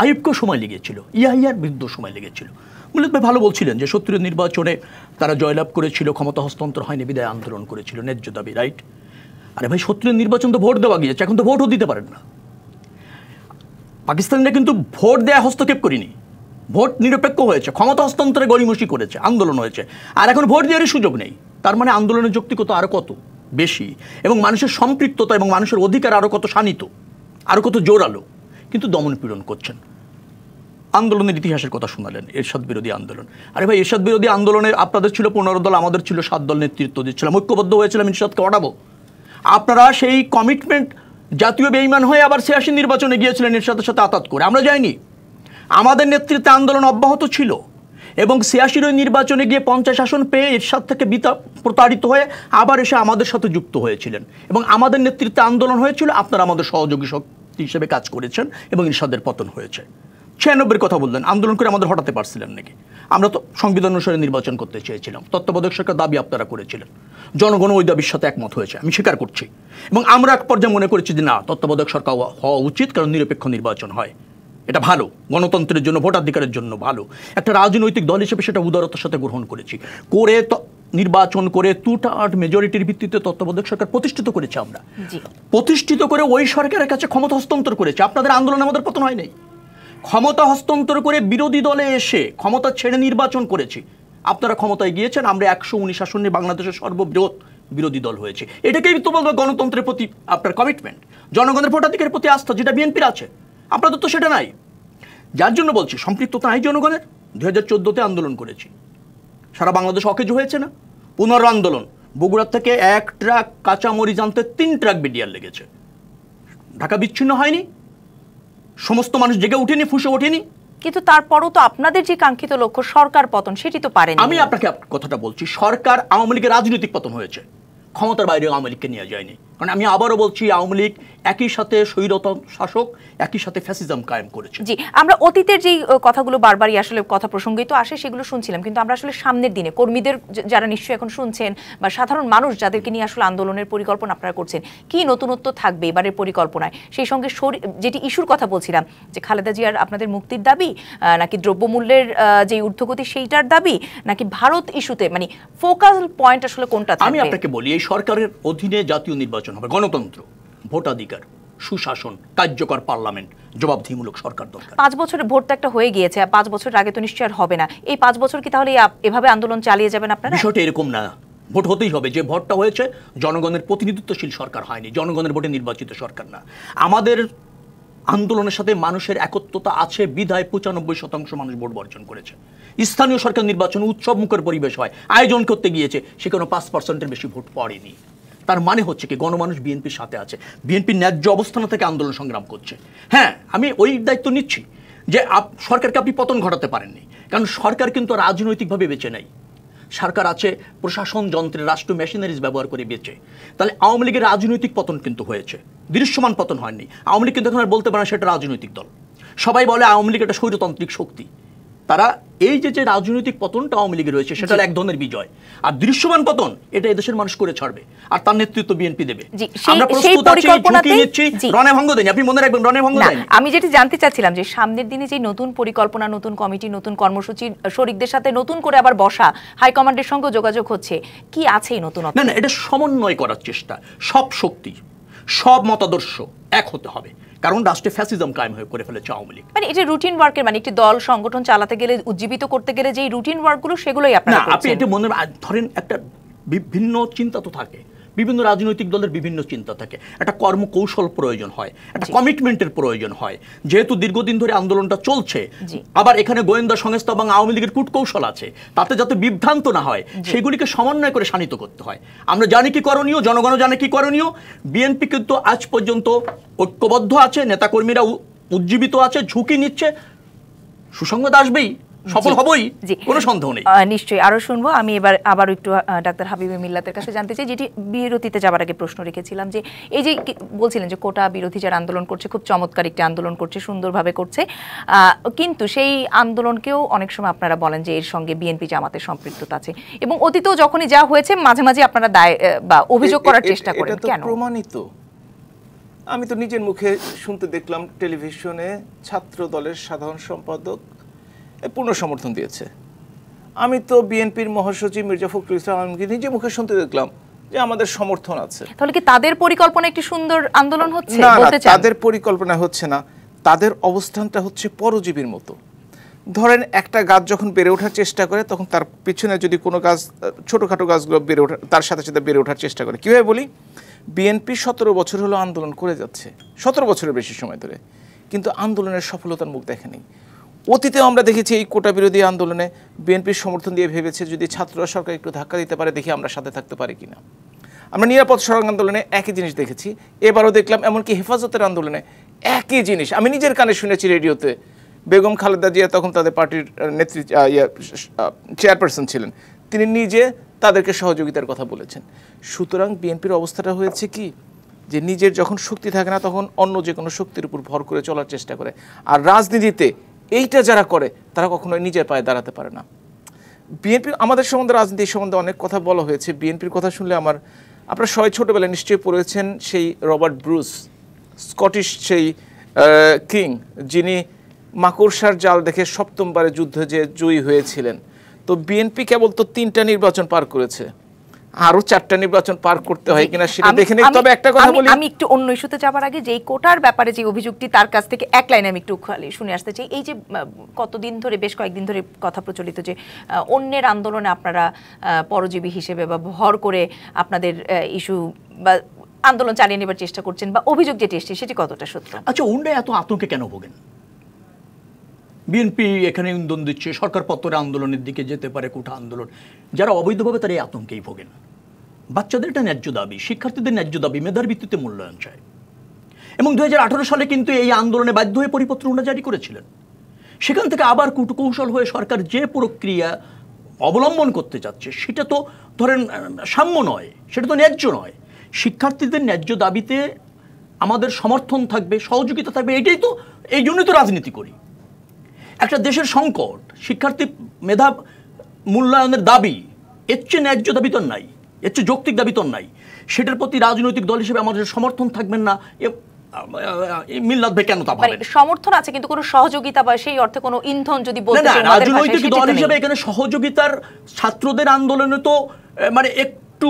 আইয়ুবকেও সময় লেগেছিল, ইয়াহিয়ার বিরুদ্ধে সময় লেগেছিল। মূলত ভাই ভালো বলছিলেন যে ৭০ নির্বাচনে তারা জয়লাভ করেছিল, ক্ষমতা হস্তান্তর হয়নি বিদায় আন্দোলন করেছিল, ন্যায্য দাবি, রাইট? আরে ভাই ৭০ নির্বাচন তো ভোট দেওয়া গিয়েছে, এখন তো ভোটও দিতে পারেন না। পাকিস্তানিরা কিন্তু ভোট দেয়া হস্তক্ষেপ করিনি, ভোট নিরপেক্ষ হয়েছে, ক্ষমতা হস্তান্তরে গড়িমসি করেছে, আন্দোলন হয়েছে, আর এখন ভোট দেওয়ারই সুযোগ নেই। তার মানে আন্দোলনের যৌক্তিকতা আরও কত বেশি, এবং মানুষের সম্পৃক্ততা এবং মানুষের অধিকার আরও কত শানিত, আরও কত জোরালো, কিন্তু দমন পীড়ন করছেন। আন্দোলনের ইতিহাসের কথা শোনালেন, এরশাদ বিরোধী আন্দোলন। আরে ভাই, এরশাদ বিরোধী আন্দোলনে আপনাদের ছিল ১৫ দল, আমাদের ছিল ৭ দল, নেতৃত্ব দিচ্ছিলাম, ঐক্যবদ্ধ হয়েছিলাম এরশাদকে হটাবো। আপনারা সেই কমিটমেন্ট জাতীয় বেঈমান হয়ে আবার ৮৬ নির্বাচনে গিয়েছিলেন এরশাদের সাথে আতাত করে, আমরা যাইনি। আমাদের নেতৃত্বে আন্দোলন অব্যাহত ছিল, এবং ৮৬ নির্বাচনে গিয়ে ৫০ আসন পেয়ে এরশাদ থেকে প্রতারিত হয়ে আবার এসে আমাদের সাথে যুক্ত হয়েছিলেন, এবং আমাদের নেতৃত্বে আন্দোলন হয়েছিল। আপনারা আমাদের সহযোগী শক্তি হিসেবে কাজ করেছেন এবং এরশাদের পতন হয়েছে। ৯৬ কথা বললেন, আন্দোলন করে আমাদের হটাতে পারছিলেন নাকি? আমরা তো সংবিধান অনুসারে নির্বাচন করতে চেয়েছিলাম, তত্ত্বাবধায়ক সরকার দাবি আপনারা করেছিলেন, জনগণ ওই দাবির সাথে একমত হয়েছে, আমি স্বীকার করছি। এবং আমরা এক পর্যায়ে মনে করেছি যে না, তত্ত্বাবধায়ক সরকার হওয়া উচিত, কারণ নিরপেক্ষ নির্বাচন হয়, এটা ভালো, গণতন্ত্রের জন্য, ভোটাধিকারের জন্য ভালো। একটা রাজনৈতিক দল হিসেবে সেটা উদারতার সাথে গ্রহণ করেছি, করে নির্বাচন করে 2/3 মেজরিটির ভিত্তিতে তত্ত্বাবধায়ক সরকার প্রতিষ্ঠিত করেছে। আমরা প্রতিষ্ঠিত করে ওই সরকারের কাছে ক্ষমতা হস্তান্তর করেছে। আপনাদের আন্দোলনে আমাদের পতন হয় নাই, ক্ষমতা হস্তান্তর করে বিরোধী দলে এসে ক্ষমতা ছেড়ে নির্বাচন করেছি। আপনারা ক্ষমতায় গিয়েছেন, আমরা ১১৯ আসনে বাংলাদেশের সর্ববৃহৎ বিরোধী দল হয়েছে। এটাকেই তো বলবো গণতন্ত্রের প্রতি আপনার কমিটমেন্ট, জনগণের ভোটাধিকারের প্রতি আস্থা, যেটা বিএনপির আছে, আপনাদের তো সেটা নাই। যার জন্য বলছি সম্পৃক্ততা নাই জনগণের। ২০১৪-তে আন্দোলন করেছি, সারা বাংলাদেশ অকেজো হয়েছে না? পুনর আন্দোলন, বগুড়ার থেকে ১ ট্রাক কাঁচামরিচ আনতে ৩ ট্রাক বিডিআর লেগেছে। ঢাকা বিচ্ছিন্ন হয়নি, সমস্ত মানুষ জেগে উঠেনি, ফুসে ওঠেনি। কিন্তু তারপরও তো আপনাদের যে কাঙ্ক্ষিত লক্ষ্য সরকার পতন, সেটি তো পারেনি। আমি আপনাকে কথাটা বলছি, সরকার আওয়ামী লীগের রাজনৈতিক পতন হয়েছে, ক্ষমতার বাইরে আওয়ামী লীগকে নিয়ে যায়নি। কারণ আমি আবারও বলছি, আওয়ামী লীগ একই সাথে স্বৈরতন্ত্র শাসক, একই সাথে ফ্যাসিজম কায়েম করেছে। জি, আমরা অতীতের যেই কথাগুলো বারবারই আসলে কথা প্রসঙ্গেই তো আসে, সেগুলো শুনছিলাম, কিন্তু আমরা আসলে সামনের দিনে কর্মীদের যারা নিশ্চয়ই এখন শুনছেন, বা সাধারণ মানুষ যাদেরকে নিয়ে আসলে আন্দোলনের পরিকল্পনা আপনারা করছেন, কি নতুনত্ব থাকবে এবারের পরিকল্পনায়? সেই সঙ্গে যেটি ইস্যুর কথা বলছিলাম, যে খালেদা জিয়ার আপনাদের মুক্তির দাবি, নাকি দ্রব্যমূল্যের যে ঊর্ধ্বগতি সেইটার দাবি, নাকি ভারত ইস্যুতে, মানে ফোকাল পয়েন্ট আসলে কোনটা থাকবে? আমি আপনাকে বলি, এই সরকারের অধীনে জাতীয় নির্বাচন হবে, গণতন্ত্র, ভোটাধিকার, সুশাসন, কার্যকর পার্লামেন্ট, জবাবদিহিমূলক সরকার দরকার। ৫ বছরে ভোট তো একটা হয়ে গিয়েছে, ৫ বছর আগে তো নিশ্চয় আর হবে না। এই ৫ বছর কি তাহলে এভাবে আন্দোলন চালিয়ে যাবেন আপনারা? বিষয়টা এরকম না, ভোট হতেই হবে। যে ভোটটা হয়েছে জনগণের প্রতিনিধিত্বশীল সরকার হয়নি, জনগণের ভোটে নির্বাচিত সরকার না। আমাদের আন্দোলনের সাথে মানুষের একত্রতা আছে বিধায় ৯৫% মানুষ ভোট বর্জন করেছে। স্থানীয় সরকার নির্বাচন উৎসব মুখের পরিবেশ হয়, আয়োজন করতে গিয়েছে, সেখানে ৫%-এর বেশি ভোট পড়েনি। তার মানে হচ্ছে কি, গণমানুষ বিএনপির সাথে আছে, বিএনপির ন্যায্য অবস্থান থেকে আন্দোলন সংগ্রাম করছে। হ্যাঁ, আমি ওই দায়িত্ব নিচ্ছি যে সরকারকে আপনি পতন ঘটাতে পারেননি, কারণ সরকার কিন্তু রাজনৈতিকভাবে বেঁচে নেই। সরকার আছে প্রশাসন যন্ত্রের, রাষ্ট্র মেশিনারিজ ব্যবহার করে বেঁচে। তাহলে আওয়ামী লীগের রাজনৈতিক পতন কিন্তু হয়েছে, দৃশ্যমান পতন হয়নি। আওয়ামী লীগ কিন্তু এখন আর বলতে পারে না সেটা রাজনৈতিক দল। সবাই বলে আওয়ামী লীগ একটা স্বৈরতান্ত্রিক শক্তি। তারা এই যে রাজনৈতিক পতনটা আওয়ামী লীগের রয়েছে সেটা এক ধরনের বিজয়, আর দৃশ্যমান পতন এটা এদেশের মানুষ করে ছাড়বে, আর তার নেতৃত্ব বিএনপি দেবে। আমরা প্রস্তুত আছি, ঝুঁকি নিচ্ছি, রণে ভঙ্গ দেয়নি। আপনি মনে রাখবেন রণে ভঙ্গ দেয়নি। আমি যেটা জানতে চাচ্ছিলাম যে সামনের দিনে যে নতুন পরিকল্পনা, নতুন কমিটি, নতুন কর্মসূচি, শরিকদের সাথে নতুন করে আবার বসা, হাইকমান্ডের সঙ্গে যোগাযোগ হচ্ছে, কি আছে এই নতুন? না, এটা সমন্বয় করার চেষ্টা, সব শক্তি, সব মতাদর্শ এক হতে হবে, কারণ রাষ্ট্রে ফ্যাসিজম কায়েম হয়ে করে ফেলেছে আওয়ামী লীগ। মানে এটা রুটিন ওয়ার্কের, মানে একটি দল সংগঠন চালাতে গেলে, উজ্জীবিত করতে গেলে যে রুটিন ওয়ার্কগুলো সেগুলোই আপনারা করছেন। আপনি এটা মনে ধরেন, একটা বিভিন্ন চিন্তা তো থাকে, বিভিন্ন রাজনৈতিক দলের বিভিন্ন চিন্তা থাকে, একটা কর্মকৌশল প্রয়োজন হয়, একটা কমিটমেন্টের প্রয়োজন হয়। যেহেতু দীর্ঘদিন ধরে আন্দোলনটা চলছে, আবার এখানে গোয়েন্দা সংস্থা এবং আওয়ামী লীগের কূটকৌশল আছে, তাতে যাতে বিভ্রান্ত না হয় সেগুলিকে সমন্বয় করে শানিত করতে হয়। আমরা জানি কি করণীয়, জনগণও জানে কি করণীয়। বিএনপি কিন্তু আজ পর্যন্ত ঐক্যবদ্ধ আছে, নেতাকর্মীরা উজ্জীবিত আছে, ঝুঁকি নিচ্ছে, সুসংবাদ আসবেই, সফল হবই, কোনো সন্দেহ নেই। নিশ্চয়ই আরো শুনবো। আমি এবার আবার একটু ডাক্তার হাবিবে মিল্লাতের কাছে জানতে চাই, যেটি বিরতিতে যাবার আগে প্রশ্ন রেখেছিলাম, যে এই যে বলছিলেন যে কোটা বিরোধী যারা আন্দোলন করছে, খুব চমৎকার একটি আন্দোলন করছে, সুন্দরভাবে করছে, কিন্তু সেই আন্দোলনকেও অনেক সময় আপনারা বলেন যে এর সঙ্গে বিএনপি জামাতের সম্পৃক্ততা আছে, এবং অতীতেও যখনই যা হয়েছে মাঝে মাঝে আপনারা দায় বা অভিযোগ করার চেষ্টা করেন। কেন? প্রমাণিত, আমি তো নিজের মুখে শুনতে দেখলাম টেলিভিশনে ছাত্র দলের সাধারণ সম্পাদক পূর্ণ সমর্থন দিয়েছে। আমি তো বিএনপির মহাসচিব মির্জা ফখরুল ইসলাম আলমগীরকে নিজে মুখে শুনতে দেখলাম যে আমাদের সমর্থন আছে। তাহলে কি তাদের পরিকল্পনা একটি সুন্দর আন্দোলন হচ্ছে? না, তাদের পরিকল্পনা হচ্ছে না, তাদের অবস্থানটা হচ্ছে পরজীবীর মতো। ধরেন একটা গাছ যখন বেড়ে ওঠার চেষ্টা করে, তখন তার পিছনে যদি কোনো গাছ, ছোটোখাটো গাছগুলো বেড়ে ওঠা, তার সাথে সাথে বেড়ে ওঠার চেষ্টা করে। কীভাবে বলি, বিএনপি 17 বছর হলো আন্দোলন করে যাচ্ছে, 17 বছরের বেশি সময় ধরে, কিন্তু আন্দোলনের সফলতার মুখ দেখেনি। অতীতেও আমরা দেখেছি এই কোটা বিরোধী আন্দোলনে বিএনপির সমর্থন দিয়ে ভেবেছে যদি ছাত্ররা সরকার একটু ধাক্কা দিতে পারে, দেখি আমরা সাথে থাকতে পারি কিনা। আমরা নিরাপদ সড়ক আন্দোলনে একই জিনিস দেখেছি, এবারও দেখলাম। এমনকি হেফাজতের আন্দোলনে একই জিনিস আমি নিজের কানে শুনেছি রেডিওতে। বেগম খালেদা জিয়া তখন তাদের পার্টির চেয়ারপারসন ছিলেন, তিনি নিজে তাদেরকে সহযোগিতার কথা বলেছেন। সুতরাং বিএনপির অবস্থাটা হয়েছে কি, যে নিজের যখন শক্তি থাকে না, তখন অন্য যে কোনো শক্তির উপর ভর করে চলার চেষ্টা করে। আর রাজনীতিতে এইটা যারা করে তারা কখনোই নিজের পায়ে দাঁড়াতে পারে না। বিএনপি, আমাদের সম্বন্ধে, রাজনীতির সম্বন্ধে অনেক কথা বলা হয়েছে। বিএনপির কথা শুনলে আপনারা সবাই ছোটোবেলায় নিশ্চয়ই পড়েছেন সেই রবার্ট ব্রুস, স্কটিশ সেই কিং, যিনি মাকড়সার জাল দেখে 7ম যুদ্ধে যে জয়ী হয়েছিলেন। তো বিএনপি কেবল তো 3টা নির্বাচন পার করেছে, আরো 4টা নির্বাচন পার করতে হয় কিনা সেটা দেখে নেই। তবে একটা কথা বলি, আমি একটু অন্য ইস্যুতে যাবার আগে যেই কোটার ব্যাপারে যে অভিযোগটি, তার কাছ থেকে এক লাইনে আমি একটু শুনে আসতে চাই। এই যে কতদিন ধরে, বেশ কয়েকদিন ধরে কথা প্রচলিত যে অন্যের আন্দোলনে আপনারা পরজীবী হিসেবে বা ভর করে আপনাদের ইস্যু বা আন্দোলন চালিয়ে নেবার চেষ্টা করছেন, বা অভিযোগ যেটি এসছে সেটি কতটা সত্য? আচ্ছা, অন্যরা এত আতঙ্কে কেন ভোগেন? বিএনপি এখানে ইন্ধন দিচ্ছে, সরকার পত্তরে আন্দোলনের দিকে যেতে পারে, কোটা আন্দোলন, যারা অবৈধভাবে তারা এই আতঙ্কেই ভোগেন। বাচ্চাদের এটা ন্যায্য দাবি, শিক্ষার্থীদের ন্যায্য দাবি, মেধার ভিত্তিতে মূল্যায়ন চায়। এবং 2018 সালে কিন্তু এই আন্দোলনে বাধ্য হয়ে পরিপত্র ওনারা জারি করেছিলেন। সেখান থেকে আবার কূটকৌশল হয়ে সরকার যে প্রক্রিয়া অবলম্বন করতে যাচ্ছে সেটা তো ধরেন সাম্য নয়, সেটা তো ন্যায্য নয়। শিক্ষার্থীদের ন্যায্য দাবিতে আমাদের সমর্থন থাকবে, সহযোগিতা থাকবে, এটাই তো, এই জন্যই তো রাজনীতি করি। একটা দেশের সংকট, শিক্ষার্থী মেধা মূল্যায়নের দাবি, এর চেয়ে ন্যায্য দাবি তো নাই, এর চেয়ে যৌক্তিক দাবি তো নাই। সেটার প্রতি রাজনৈতিক দল হিসেবে আমাদের সমর্থন থাকবেন না, মিল্লাত ভাই কেন তা ভাবেন? সমর্থন আছে কিন্তু কোনো সহযোগিতা বা সেই অর্থে কোনো ইন্ধন যদি বলতে চাই, রাজনৈতিক দল হিসেবে এখানে সহযোগিতার, ছাত্রদের আন্দোলনে তো মানে একটু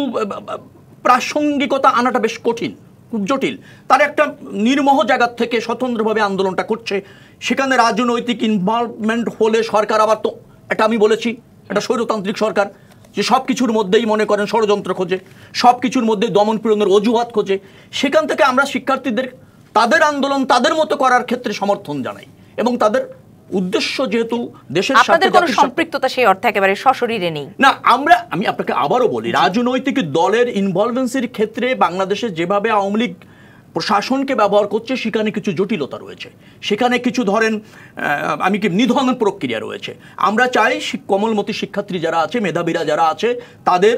প্রাসঙ্গিকতা আনাটা বেশ কঠিন, খুব জটিল। তার একটা নির্মোহ জায়গা থেকে স্বতন্ত্রভাবে আন্দোলনটা করছে, সেখানে রাজনৈতিক ইনভলভমেন্ট হলে সরকার আবার তো, এটা আমি বলেছি, এটা স্বৈরতান্ত্রিক সরকার, যে সব কিছুর মধ্যেই মনে করেন ষড়যন্ত্র খোঁজে, সব কিছুর মধ্যে দমন পীড়নের অজুহাত খোঁজে। সেখান থেকে আমরা শিক্ষার্থীদের তাদের আন্দোলন তাদের মতো করার ক্ষেত্রে সমর্থন জানাই, এবং তাদের উদ্দেশ্য যেহেতু দেশের সাথে, আপনাদের কোনো সম্পৃক্ততা সেই অর্থে একেবারে সশরীরে নেই না। আমি আপনাকে আবারও বলি, রাজনৈতিক দলের ইনভলভেন্সির ক্ষেত্রে বাংলাদেশে যেভাবে আওয়ামী লীগ প্রশাসনকে ব্যবহার করছে, সেখানে কিছু জটিলতা রয়েছে, সেখানে কিছু ধরেন নিধন প্রক্রিয়া রয়েছে। আমরা চাই কোমলমতি শিক্ষার্থী যারা আছে, মেধাবীরা যারা আছে, তাদের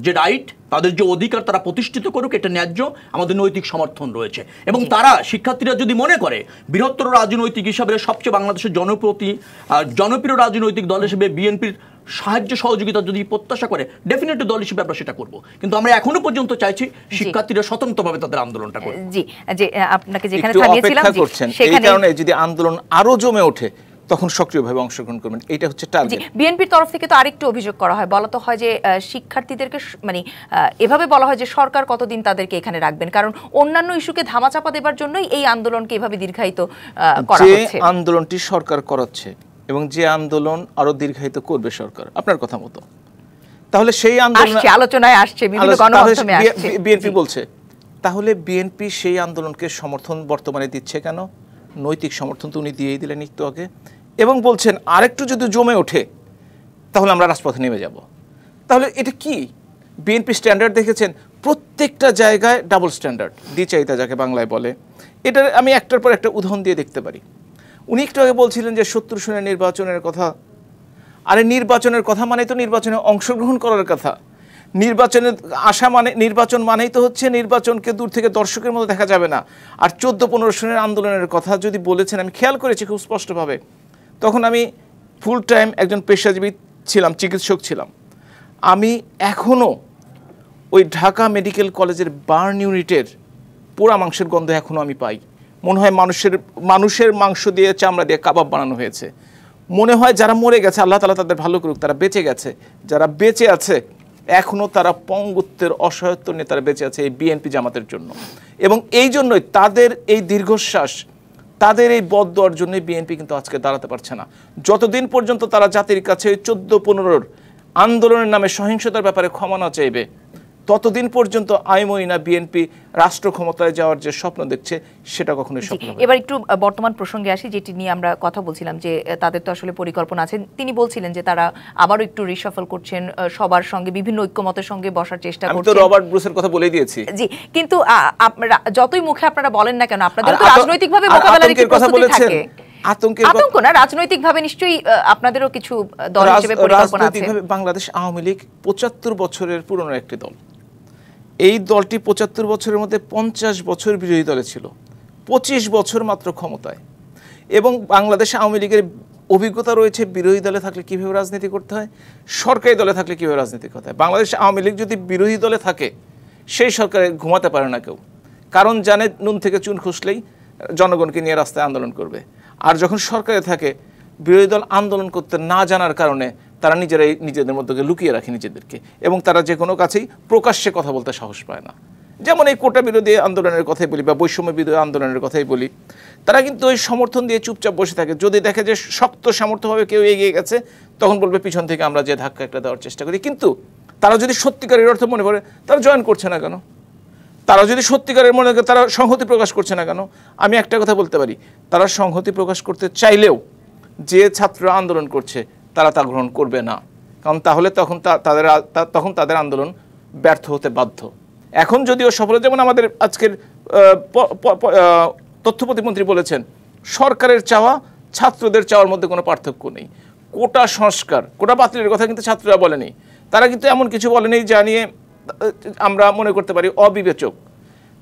যে রাইট, তাদের যে অধিকার তারা প্রতিষ্ঠিত করুক, এটা ন্যায্য, আমাদের নৈতিক সমর্থন রয়েছে। এবং তারা শিক্ষার্থীরা যদি মনে করে বৃহত্তর রাজনৈতিক হিসাবে সবচেয়ে বাংলাদেশের জনপ্রিয় রাজনৈতিক দল হিসেবে বিএনপির সাহায্য সহযোগিতা যদি প্রত্যাশা করে, ডেফিনেটলি দল হিসেবে আমরা সেটা করব। কিন্তু আমরা এখনো পর্যন্ত চাইছি শিক্ষার্থীরা স্বতন্ত্রভাবে তাদের আন্দোলনটা করবে। জি, যে আপনাকে যেখানে থামিয়েছিলাম, সেই কারণে যদি আন্দোলন আরো জমে ওঠে তখন সক্রিয়ভাবে অংশগ্রহণ করবেন, এটা হচ্ছে টার্গেট। বিএনপির তরফ থেকে তো আরেকটু অভিযোগ করা হয়, বলা তো হয় যে শিক্ষার্থীদেরকে এভাবে বলা হয় যে সরকার কতদিন তাদেরকে এখানে রাখবেন, কারণ অন্যান্য ইস্যুকে ধামাচাপা দেবার জন্যই এই আন্দোলনকে এভাবে দীর্ঘায়িত করা হচ্ছে। যে আন্দোলনটি সরকার করাচ্ছে এবং যে আন্দোলন আরো দীর্ঘায়িত করবে সরকার, আপনার কথা মতো, তাহলে সেই আন্দোলন আলোচনায় আসছে, বিভিন্ন গণমাধ্যমে আসছে, বিএনপি বলছে, তাহলে বিএনপি সেই আন্দোলনকে সমর্থন বর্তমানে দিচ্ছে কেন? নৈতিক সমর্থন তো উনি দিয়েই দিলেন একটু আগে, এবং বলছেন আরেকটু যদি জমে ওঠে তাহলে আমরা রাজপথে নেমে যাব। তাহলে এটা কি? বিএনপি স্ট্যান্ডার্ড দেখেছেন, প্রত্যেকটা জায়গায় ডাবল স্ট্যান্ডার্ড, দ্বিচারিতা যাকে বাংলায় বলে। এটা আমি একটার পর একটা উদাহরণ দিয়ে দেখতে পারি। উনি একটু আগে বলছিলেন যে 70 সনের নির্বাচনের কথা। আরে নির্বাচনের কথা মানে তো নির্বাচনে অংশগ্রহণ করার কথা। নির্বাচনের আশা মানে, নির্বাচন মানেই তো হচ্ছে নির্বাচনকে দূর থেকে দর্শকের মতো দেখা যাবে না। আর 14-15 সনের আন্দোলনের কথা যদি বলেছেন, আমি খেয়াল করেছি খুব স্পষ্টভাবে, তখন আমি ফুল টাইম একজন পেশাজীবী ছিলাম, চিকিৎসক ছিলাম। আমি এখনও ওই ঢাকা মেডিকেল কলেজের বার্ন ইউনিটের পোড়া মাংসের গন্ধ এখনও আমি পাই। মনে হয় মানুষের মাংস দিয়ে, চামড়া দিয়ে কাবাব বানানো হয়েছে। মনে হয় যারা মরে গেছে, আল্লাহ তাআলা তাদের ভালো করুক, তারা বেঁচে গেছে। যারা বেঁচে আছে এখনও তারা পঙ্গুত্বের অসহায়ত্ব নিয়ে তারা বেঁচে আছে এই বিএনপি জামাতের জন্য। এবং এই জন্যই তাদের এই দীর্ঘশ্বাস, তাদের এই বদদোয়ার জন্যই বিএনপি কিন্তু আজকে দাঁড়াতে পারছে না। যতদিন পর্যন্ত তারা জাতির কাছে 14-15 আন্দোলনের নামে সহিংসতার ব্যাপারে ক্ষমা না চাইবে, ততদিন পর্যন্ত আইমই না বিএনপি রাষ্ট্র ক্ষমতায় যাওয়ার যে স্বপ্ন দেখছে সেটা কখনোই স্বপ্ন হবে না। এবার একটু বর্তমান প্রসঙ্গে আসি, যেটি নিয়ে আমরা কথা বলছিলাম, যে তাদের তো আসলে পরিকল্পনা আছে। তিনি বলছিলেন যে তারা আবারও একটু রিশাফল করছেন, সবার সঙ্গে বিভিন্ন ঐক্যমতের সঙ্গে বসার চেষ্টা করছেন। আমি তো রবার্ট ব্রুসের কথা বলেই দিয়েছি। জি, কিন্তু যতই মুখে আপনারা বলেন না কেন, আপনাদের তো রাজনৈতিকভাবে মোকাবেলার একটি প্রস্তুতি থাকে। আতঙ্ক না, রাজনৈতিকভাবে নিশ্চয়ই আপনাদেরও কিছু দল হিসেবে পরিকল্পনা আছে। বাংলাদেশ আওয়ামী লীগ 75 বছরের পুরনো একটি দল। এই দলটি 75 বছরের মধ্যে 50 বছর বিরোধী দলে ছিল, 25 বছর মাত্র ক্ষমতায়। এবং বাংলাদেশ আওয়ামী লীগের অভিজ্ঞতা রয়েছে বিরোধী দলে থাকলে কীভাবে রাজনীতি করতে হয়, সরকারি দলে থাকলে কীভাবে রাজনীতি করতে হয়। বাংলাদেশ আওয়ামী লীগ যদি বিরোধী দলে থাকে, সেই সরকারে ঘুমাতে পারে না কেউ, কারণ জানে নুন থেকে চুন খুঁজলেই জনগণকে নিয়ে রাস্তায় আন্দোলন করবে। আর যখন সরকারে থাকে, বিরোধী দল আন্দোলন করতে না জানার কারণে তারা নিজেদের মধ্যে লুকিয়ে রাখে নিজেদেরকে, এবং তারা যে কোনো কাছেই প্রকাশ্যে কথা বলতে সাহস পায় না। যেমন এই কোটা বিরোধী আন্দোলনের কথাই বলি বা বৈষম্য বিরোধী আন্দোলনের কথাই বলি, তারা কিন্তু ওই সমর্থন দিয়ে চুপচাপ বসে থাকে। যদি দেখে যে শক্ত সামর্থ্যভাবে কেউ এগিয়ে গেছে, তখন বলবে পিছন থেকে আমরা যে ধাক্কা একটা দেওয়ার চেষ্টা করি। কিন্তু তারা যদি সত্যিকারের অর্থে মনে করে, তারা জয়েন করছে না কেন? তারা যদি সত্যিকারের মনে করে, তারা সংহতি প্রকাশ করছে না কেন? আমি একটা কথা বলতে পারি, তারা সংহতি প্রকাশ করতে চাইলেও যে ছাত্র আন্দোলন করছে তারা তা গ্রহণ করবে না, কারণ তাহলে তখন তাদের আন্দোলন ব্যর্থ হতে বাধ্য। এখন যদিও সফল, যেমন আমাদের আজকের তথ্য প্রতিমন্ত্রী বলেছেন, সরকারের চাওয়া ছাত্রদের চাওয়ার মধ্যে কোনো পার্থক্য নেই। কোটা সংস্কার, কোটা বাতিলের কথা কিন্তু ছাত্ররা বলেনি। তারা কিন্তু এমন কিছু বলেনি যা নিয়ে আমরা মনে করতে পারি অবিবেচক।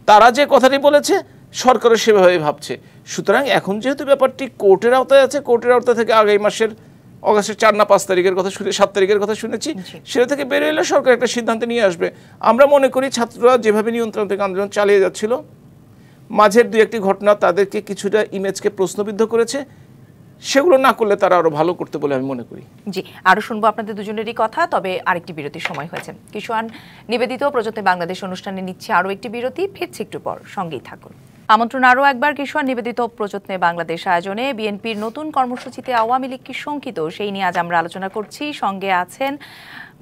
তারা যে কথাটি বলেছে সরকারও সেভাবেই ভাবছে। সুতরাং এখন যেহেতু ব্যাপারটি কোর্টের আওতায় আছে, কোর্টের আওতা থেকে আগামী মাসের অগাস্টের 4 না 5 তারিখের কথা 7 তারিখের কথা শুনেছি, সেটা থেকে বেরিয়ে এলে সরকার একটা সিদ্ধান্ত নিয়ে আসবে। আমরা মনে করি ছাত্ররা যেভাবে নিয়ন্ত্রণ থেকে আন্দোলন চালিয়ে যাচ্ছিল, মাঝের 2-1টি ঘটনা তাদেরকে কিছুটা ইমেজকে প্রশ্নবিদ্ধ করেছে, সেগুলো না করলে তারা আরো ভালো করতে বলে আমি মনে করি। জি, আরো শুনবো আপনাদের দুজনেরই কথা, তবে আরেকটি বিরতির সময় হয়েছে। কিশোয়ান নিবেদিত প্রযত্নে বাংলাদেশ অনুষ্ঠানে নিচ্ছে আরো একটি বিরতি, ফিরছি একটু পর, সঙ্গেই থাকুন। আমন্ত্রণ আরও একবার কিশোয়ান নিবেদিত প্রযত্নে বাংলাদেশ আয়োজনে বিএনপির নতুন কর্মসূচিতে আওয়ামী লীগ কি শঙ্কিত, সেই নিয়ে আজ আমরা আলোচনা করছি। সঙ্গে আছেন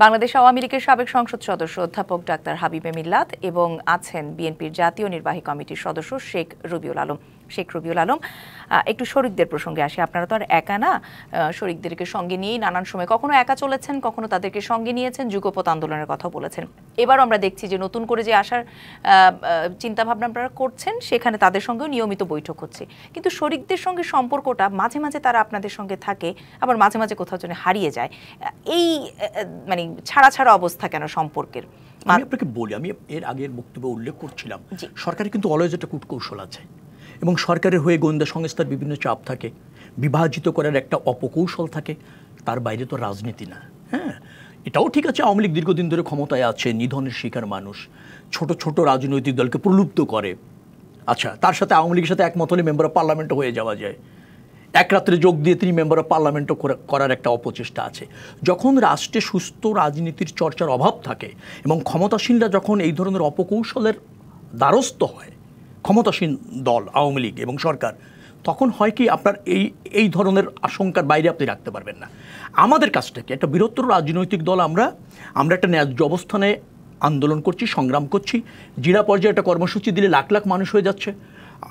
বাংলাদেশ আওয়ামী লীগের সাবেক সংসদ সদস্য অধ্যাপক ডাক্তার হাবিবে মিল্লাত এবং আছেন বিএনপির জাতীয় নির্বাহী কমিটির সদস্য শেখ রবিউল আলম। শেখ রবিউল আলম। একটু শরিকদের প্রসঙ্গে আসি। আপনারা তো আর একা না, শরিকদেরকে সঙ্গে নিয়েই নানান সময় কখনো একা চলেছেন, কখনো তাদেরকে সঙ্গে নিয়েছেন, যুগপৎ আন্দোলনের কথা বলেছেন। এবারও আমরা দেখছি যে নতুন করে যে আসার চিন্তাভাবনা আপনারা করছেন, সেখানে তাদের সঙ্গেও নিয়মিত বৈঠক হচ্ছে। কিন্তু শরিকদের সঙ্গে সম্পর্কটা মাঝে মাঝে তারা আপনাদের সঙ্গে থাকে, আবার মাঝে মাঝে কোথাও যেন হারিয়ে যায়। এই মানে ছাড়া ছাড়া অবস্থা কেন সম্পর্কের? আমি আপনাকে বলি, আমি এর আগের বক্তব্যে উল্লেখ করছিলাম, সরকারের কিন্তু অলওয়েজ একটা কূটকৌশল আছে এবং সরকারের হয়ে গোয়েন্দা সংস্থার বিভিন্ন চাপ থাকে, বিভাজিত করার একটা অপকৌশল থাকে। তার বাইরে তো রাজনীতি না। হ্যাঁ, এটাও ঠিক আছে, আওয়ামী লীগ দীর্ঘদিন ধরে ক্ষমতায় আছে, নিধনের শিকার মানুষ, ছোট ছোট রাজনৈতিক দলকে প্রলুব্ধ করে। আচ্ছা, তার সাথে আওয়ামী লীগের সাথে একমত হলে মেম্বার অফ পার্লামেন্টও হয়ে যাওয়া যায়। এক রাত্রে যোগ দিয়ে তিনি মেম্বার অফ পার্লামেন্টও করার একটা অপচেষ্টা আছে। যখন রাষ্ট্রে সুস্থ রাজনীতির চর্চার অভাব থাকে এবং ক্ষমতাসীনরা যখন এই ধরনের অপকৌশলের দ্বারস্থ হয়, ক্ষমতাসীন দল আওয়ামী লীগ এবং সরকার, তখন হয় কি আপনার এই ধরনের আশঙ্কার বাইরে আপনি রাখতে পারবেন না। আমাদের কাছটাকে একটা বৃহত্তর রাজনৈতিক দল, আমরা একটা ন্যায্য অবস্থানে আন্দোলন করছি, সংগ্রাম করছি। জেলা পর্যায়ে একটা কর্মসূচি দিলে লাখ লাখ মানুষ হয়ে যাচ্ছে।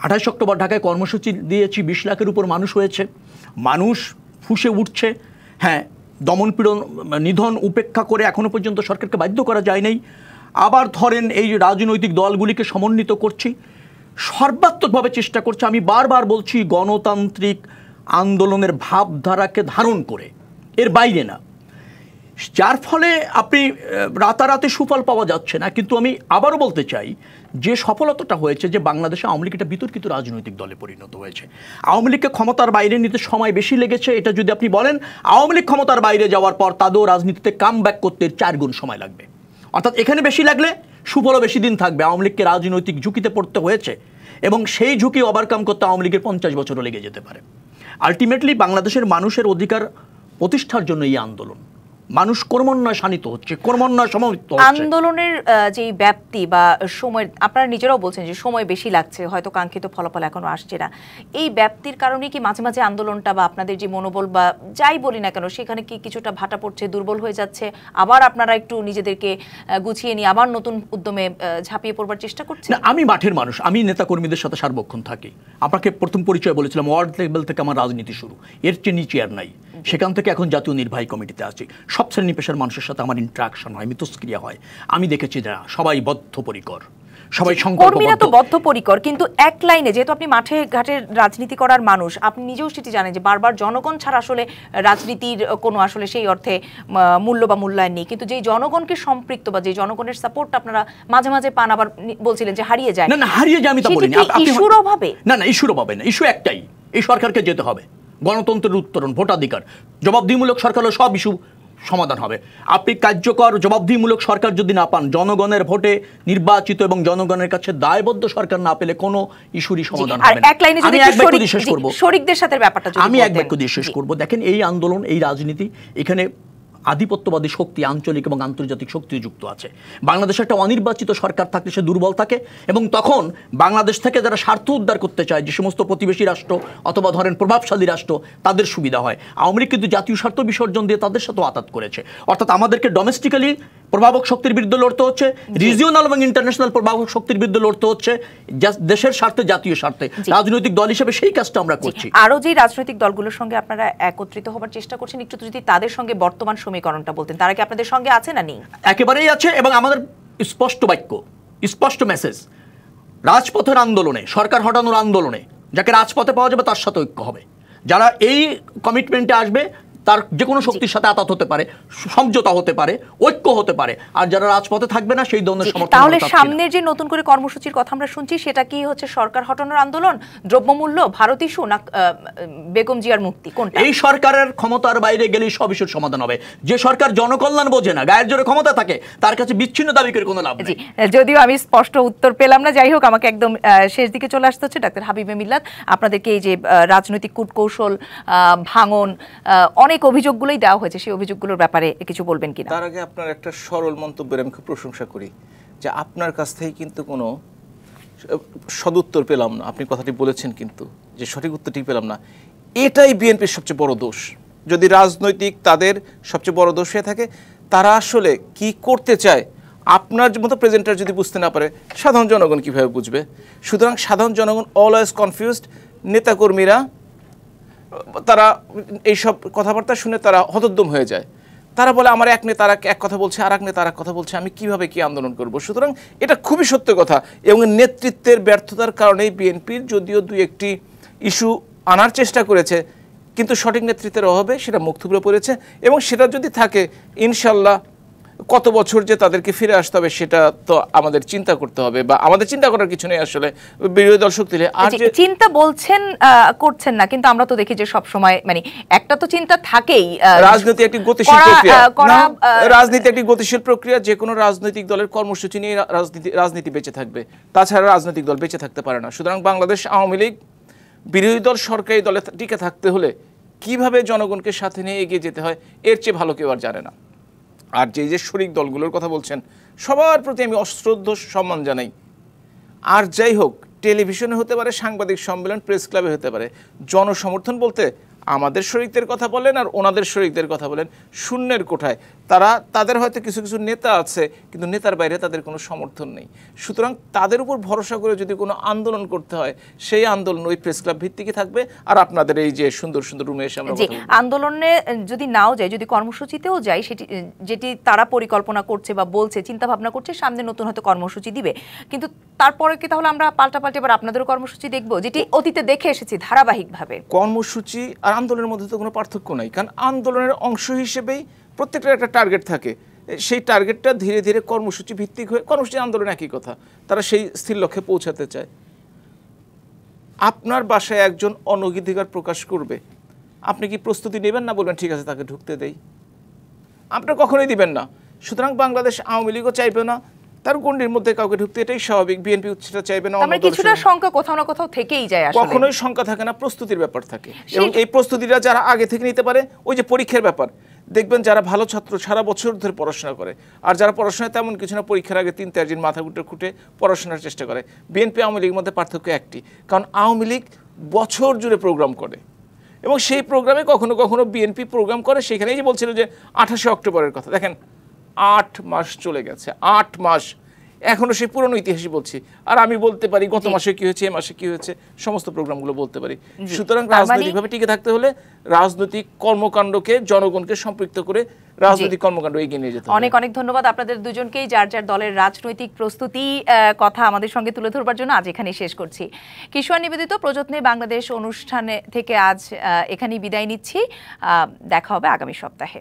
28 অক্টোবর ঢাকায় কর্মসূচি দিয়েছি, 20 লাখের উপর মানুষ হয়েছে, মানুষ ফুঁসে উঠছে। হ্যাঁ, দমনপীড়ন নিধন উপেক্ষা করে এখনো পর্যন্ত সরকারকে বাধ্য করা যায় নাই। আবার ধরেন এই রাজনৈতিক দলগুলিকে সমন্বিত করছি, সর্বাত্মকভাবে চেষ্টা করছে। আমি বারবার বলছি, গণতান্ত্রিক আন্দোলনের ভাবধারাকে ধারণ করে, এর বাইরে না, যার ফলে আপনি রাতারাতি সুফল পাওয়া যাচ্ছে না। কিন্তু আমি আবারও বলতে চাই যে সফলতাটা হয়েছে যে বাংলাদেশে আওয়ামী লীগ একটা বিতর্কিত রাজনৈতিক দলে পরিণত হয়েছে। আওয়ামী লীগকে ক্ষমতার বাইরে নিতে সময় বেশি লেগেছে, এটা যদি আপনি বলেন, আওয়ামী লীগ ক্ষমতার বাইরে যাওয়ার পর তাদেরও রাজনীতিতে কাম ব্যাক করতে 4 গুণ সময় লাগবে। অর্থাৎ এখানে বেশি লাগলে সুফলও বেশি দিন থাকবে। আওয়ামী লীগকে রাজনৈতিক ঝুঁকিতে পড়তে হয়েছে এবং সেই ঝুঁকি ওভারকাম করতে আওয়ামী লীগের 50 বছরও লেগে যেতে পারে। আলটিমেটলি বাংলাদেশের মানুষের অধিকার প্রতিষ্ঠার জন্য এই আন্দোলন, মানুষ ক্রমান্বয়ে শানিত হচ্ছে, ক্রমান্বয়ে সমাহিত হচ্ছে। আন্দোলনের যে ব্যাপ্তি বা সময়, আপনারা নিজেরাও বলছেন যে সময় বেশি লাগছে, হয়তো কাঙ্ক্ষিত ফলাফল এখনো আসছে না। এই ব্যাপ্তির কারণে কি মাঝে মাঝে আন্দোলনটা বা আপনাদের যে মনোবল বা যাই বলি না কেন, সেখানে কি কিছুটা ভাটা পড়ছে, দুর্বল হয়ে যাচ্ছে, আবার আপনারা একটু নিজেদেরকে গুছিয়ে নিয়ে আবার নতুন উদ্যমে ঝাঁপিয়ে পড়বার চেষ্টা করছেন? না, আমি মাঠের মানুষ, আমি নেতাকর্মীদের সাথে সার্বক্ষণ থাকি। আপনাকে প্রথম পরিচয় বলেছিলাম, ওয়ার্ড লেভেল থেকে আমার রাজনীতি শুরু, এর চেয়ে নিচে আর নাই। সেখান থেকে এখন জাতীয় নির্বাহী কমিটিতে আছি। সব শ্রেণী পেশার মানুষের সাথে আমার ইন্টারাকশন হয়, মিথস্ক্রিয়া হয়। আমি দেখেছি যারা সবাই বদ্ধপরিকর, সবাই কর্মীরা তো বদ্ধপরিকর, কিন্তু এক লাইনে, যেহেতু আপনি মাঠে ঘাটে রাজনীতি করার মানুষ, আপনি নিজেও সেটি জানেন যে বারবার জনগণ ছাড়া আসলে রাজনীতির কোনো আসলে সেই অর্থে মূল্য বা মূল্যায়ন নেই। কিন্তু যেই জনগণকে সম্পৃক্ত বা যে জনগণের সাপোর্ট আপনারা মাঝে মাঝে পান, আবার বলছিলেন যে হারিয়ে যায়। না, হারিয়ে যায় আমি তা বলিনি। ইস্যুর অভাবে না, ইস্যুর অভাবে না, ইস্যু একটাই, এই সরকারকে যেতে হবে। গণতন্ত্রের উত্তরণ, ভোটাধিকার, জবাবদিহিমূলক সরকার হলে সব ইস্যু সমাধান হবে। আপনি কার্যকর জবাবদিহিমূলক সরকার যদি না পান, জনগণের ভোটে নির্বাচিত এবং জনগণের কাছে দায়বদ্ধ সরকার না পেলে কোনো ইস্যুরই সমাধান হবে না। আমি এক বাক্য দিয়ে শেষ করব, শরিকদের সাথে ব্যাপারটা আমি এক বাক্য দিয়ে শেষ করব। দেখেন, এই আন্দোলন, এই রাজনীতি, এখানে আধিপত্যবাদী শক্তি, আঞ্চলিক এবং আন্তর্জাতিক শক্তিও যুক্ত আছে। বাংলাদেশে একটা অনির্বাচিত সরকার থাকলে সে দুর্বল থাকে এবং তখন বাংলাদেশ থেকে যারা স্বার্থ উদ্ধার করতে চায়, যে সমস্ত প্রতিবেশী রাষ্ট্র অথবা ধরেন প্রভাবশালী রাষ্ট্র, তাদের সুবিধা হয়। আওয়ামী লীগ কিন্তু জাতীয় স্বার্থ বিসর্জন দিয়ে তাদের সাথেও আঘাত করেছে। অর্থাৎ আমাদেরকে ডোমেস্টিক্যালি প্রভাবক শক্তির বিরুদ্ধে লড়তে হচ্ছে, রিজিওনাল এবং ইন্টারন্যাশনাল প্রভাবক শক্তির বিরুদ্ধে লড়তে হচ্ছে, দেশের স্বার্থে, জাতীয় স্বার্থে। রাজনৈতিক দল হিসেবে সেই কাজটা আমরা করছি। আরো যে রাজনৈতিক দলগুলোর সঙ্গে আপনারা একত্রিত হবার চেষ্টা করছেন, একটু যদি তাদের সঙ্গে বর্তমান সমীকরণটা বলতেন, তারা কি আপনাদের সঙ্গে আছে না নেই? একেবারেই আছে, এবং আমাদের স্পষ্ট বাক্য, স্পষ্ট মেসেজ, রাজপথের আন্দোলনে, সরকার হটানোর আন্দোলনে যাকে রাজপথে পাওয়া যাবে তার সাথে ঐক্য হবে। যারা এই কমিটমেন্টে আসবে তার যে কোনো শক্তির সাথে আঘাত হতে পারে, সমঝোতা হতে পারে, ঐক্য হতে পারে। আর যারা রাজপথে থাকবে না, সেই ধরনের সমর্থন। তাহলে সামনের যে নতুন করে কর্মসূচির কথা আমরা শুনছি, সেটা কি হচ্ছে সরকার হটানোর আন্দোলন, দ্রব্যমূল্য, ভারত ইস্যু, না বেগম জিয়ার মুক্তি, কোনটা? এই সরকারের ক্ষমতার বাইরে গেলেই সব ইস্যুর সমাধান হবে। যে সরকার জনকল্যাণ বোঝে না, গায়ের জোরে ক্ষমতা থাকে, তার কাছে বিচ্ছিন্ন দাবি করে কোনো লাভ নেই। যদিও আমি স্পষ্ট উত্তর পেলাম না, যাই হোক, আমাকে একদম শেষ দিকে চলে আসতে হচ্ছে। ডাক্তার হাবিবে মিল্লাত, আপনাদেরকে এই যে রাজনৈতিক কূটকৌশল, ভাঙন, অনেক অভিযোগগুলোই দেওয়া হয়েছে, সেই অভিযোগগুলোর ব্যাপারে কিছু বলবেন কিনা? তার আগে আপনার একটা সরল মন্তব্যের আমি খুব প্রশংসা করি, যে আপনার কাছ থেকে কিন্তু কোনো সদুত্তর পেলাম না। আপনি কথাটি বলেছেন কিন্তু যে সঠিক উত্তরটি পেলাম না। এটাই বিএনপির সবচেয়ে বড় দোষ। যদি রাজনৈতিক তাদের সবচেয়ে বড় দোষ হয়ে থাকে, তারা আসলে কি করতে চায় আপনার মতো প্রেজেন্টার যদি বুঝতে না পারে সাধারণ জনগণ কিভাবে বুঝবে? সুতরাং সাধারণ জনগণ অলওয়েজ কনফিউজড। নেতাকর্মীরা তারা এইসব কথাবার্তা শুনে তারা হতোদ্যম হয়ে যায়। তারা বলে আমার এক নেতা এক কথা বলছে, আর এক নেতা আর এক কথা বলছে, আমি কিভাবে কি আন্দোলন করব? সুতরাং এটা খুবই সত্য কথা। এবং নেতৃত্বের ব্যর্থতার কারণেই বিএনপির যদিও দুই একটি ইস্যু আনার চেষ্টা করেছে, কিন্তু সঠিক নেতৃত্বের অভাবে সেটা মুখ থুবড়ে পড়েছে। এবং সেটা যদি থাকে, ইনশাল্লাহ কত বছর যে তাদেরকে ফিরে আসতে হবে সেটা তো আমাদের চিন্তা করতে হবে, বা আমাদের চিন্তা করার কিছু নেই আসলে। বিরোধী দল শক্তি আর যে চিন্তা বলছেন করছেন না, কিন্তু আমরা তো দেখি যে সব সময় মানে একটা তো চিন্তা থাকেই। রাজনীতি একটি গতিশীল প্রক্রিয়া, রাজনীতি একটি গতিশীল প্রক্রিয়া। যে কোনো রাজনৈতিক দলের কর্মসূচি নিয়ে রাজনীতি বেঁচে থাকবে, তাছাড়া রাজনৈতিক দল বেঁচে থাকতে পারে না। সুতরাং বাংলাদেশ আওয়ামী লীগ বিরোধী দল সরকারি দলে টিকে থাকতে হলে কিভাবে জনগণকে সাথে নিয়ে এগিয়ে যেতে হয় এর চেয়ে ভালো কেউ আর জানে না। আর যে শরিক দলগুলোর কথা বলছেন, সবার প্রতি আমি অশ্রদ্ধ সম্মান জানাই। আর যাই হোক, টেলিভিশনে হতে পারে, সাংবাদিক সম্মেলন, প্রেস ক্লাবে হতে পারে, জনসমর্থন বলতে আমাদের শরিকদের কথা বলেন আর ওনাদের শরিকদের কথা বলেন, শূন্যের কোঠায়। তাদের হয়তো কিছু কিছু নেতা আছে, কিন্তু নেতার বাইরে তাদের কোনো সমর্থন নেই। সুতরাং তাদের উপর ভরসা করে যদি কোনো আন্দোলন করতে হয়, সেই আন্দোলন ওই প্রেস ক্লাব ভিত্তিকই থাকবে। আর আপনাদের এই যে সুন্দর সুন্দর রুমে এসে আমরা আন্দোলনে যদি নাও যাই, যদি কর্মসূচিতেও যাই, যেটি তারা পরিকল্পনা করছে বা বলছে, চিন্তা ভাবনা করছে, সামনে নতুন হয়তো কর্মসূচি দিবে, কিন্তু তারপরে কি তাহলে আমরা পাল্টাপাল্টি এবার আপনাদেরও কর্মসূচি দেখবো, যেটি অতীতে দেখে এসেছি ধারাবাহিকভাবে? কর্মসূচি আর আন্দোলনের মধ্যে তো কোনো পার্থক্য নাই, কারণ আন্দোলনের অংশ হিসেবেই প্রত্যেকটার একটা টার্গেট থাকে। সেই টার্গেটটা ধীরে ধীরে কর্মসূচি ভিত্তিক হয়ে, কর্মসূচি আন্দোলন একই কথা, তারা সেই স্থির লক্ষ্যে পৌঁছাতে চায়। আপনার বাসায় একজন অনধিকার প্রকাশ করবে, আপনি কি প্রস্তুতি নেবেন না? বলবেন ঠিক আছে তাকে ঢুকতে দেই? আপনি কখনোই দিবেন না। সুতরাং বাংলাদেশ আওয়ামী লীগও চাইবে না তার গণ্ডির মধ্যে কাউকে ঢুকতে, এটাই স্বাভাবিক। বিএনপি সেটা চাইবে না। কিছুটা সংখ্যা কোথাও না কোথাও থেকেই যায়। কখনোই সংখ্যা থাকে না, প্রস্তুতির ব্যাপার থাকে। এবং এই প্রস্তুতিটা যারা আগে থেকে নিতে পারে, ওই যে পরীক্ষার ব্যাপার, দেখবেন যারা ভালো ছাত্র সারা বছর ধরে পড়াশোনা করে, আর যারা পড়াশোনায় তেমন কিছু না, পরীক্ষার আগে 3-4 দিন মাথা খুঁটে পড়াশোনার চেষ্টা করে। বিএনপি আওয়ামী লীগের মধ্যে পার্থক্য একটি, কারণ আওয়ামী লীগ বছর জুড়ে প্রোগ্রাম করে, এবং সেই প্রোগ্রামে কখনো কখনো বিএনপি প্রোগ্রাম করে। সেখানেই যে বলছিল যে 28শে অক্টোবরের কথা, দেখেন 8 মাস চলে গেছে, 8 মাস এখনো সেই পুরনো ইতিহাসই বলছি। আর আমি বলতে পারি গত মাসে কি হয়েছে, এ মাসে কি হয়েছে, সমস্ত প্রোগ্রামগুলো বলতে পারি। সুতরাং রাজনৈতিকভাবে টিকে থাকতে হলে রাজনৈতিক কর্মকাণ্ডকে জনগণকে সম্পৃক্ত করে রাজনৈতিক কর্মকাণ্ড এগিয়ে নিয়ে যেতে হবে। অনেক অনেক ধন্যবাদ আপনাদের দুজনকেই, যার যার দলের রাজনৈতিক প্রস্তুতি কথা আমাদের সঙ্গে তুলে ধরবার জন্য। আজ এখানেই শেষ করছি। কিশোর নিবেদিত প্রযত্নে বাংলাদেশ অনুষ্ঠানে থেকে আজ এখানেই বিদায় নিচ্ছি। দেখা হবে আগামী সপ্তাহে।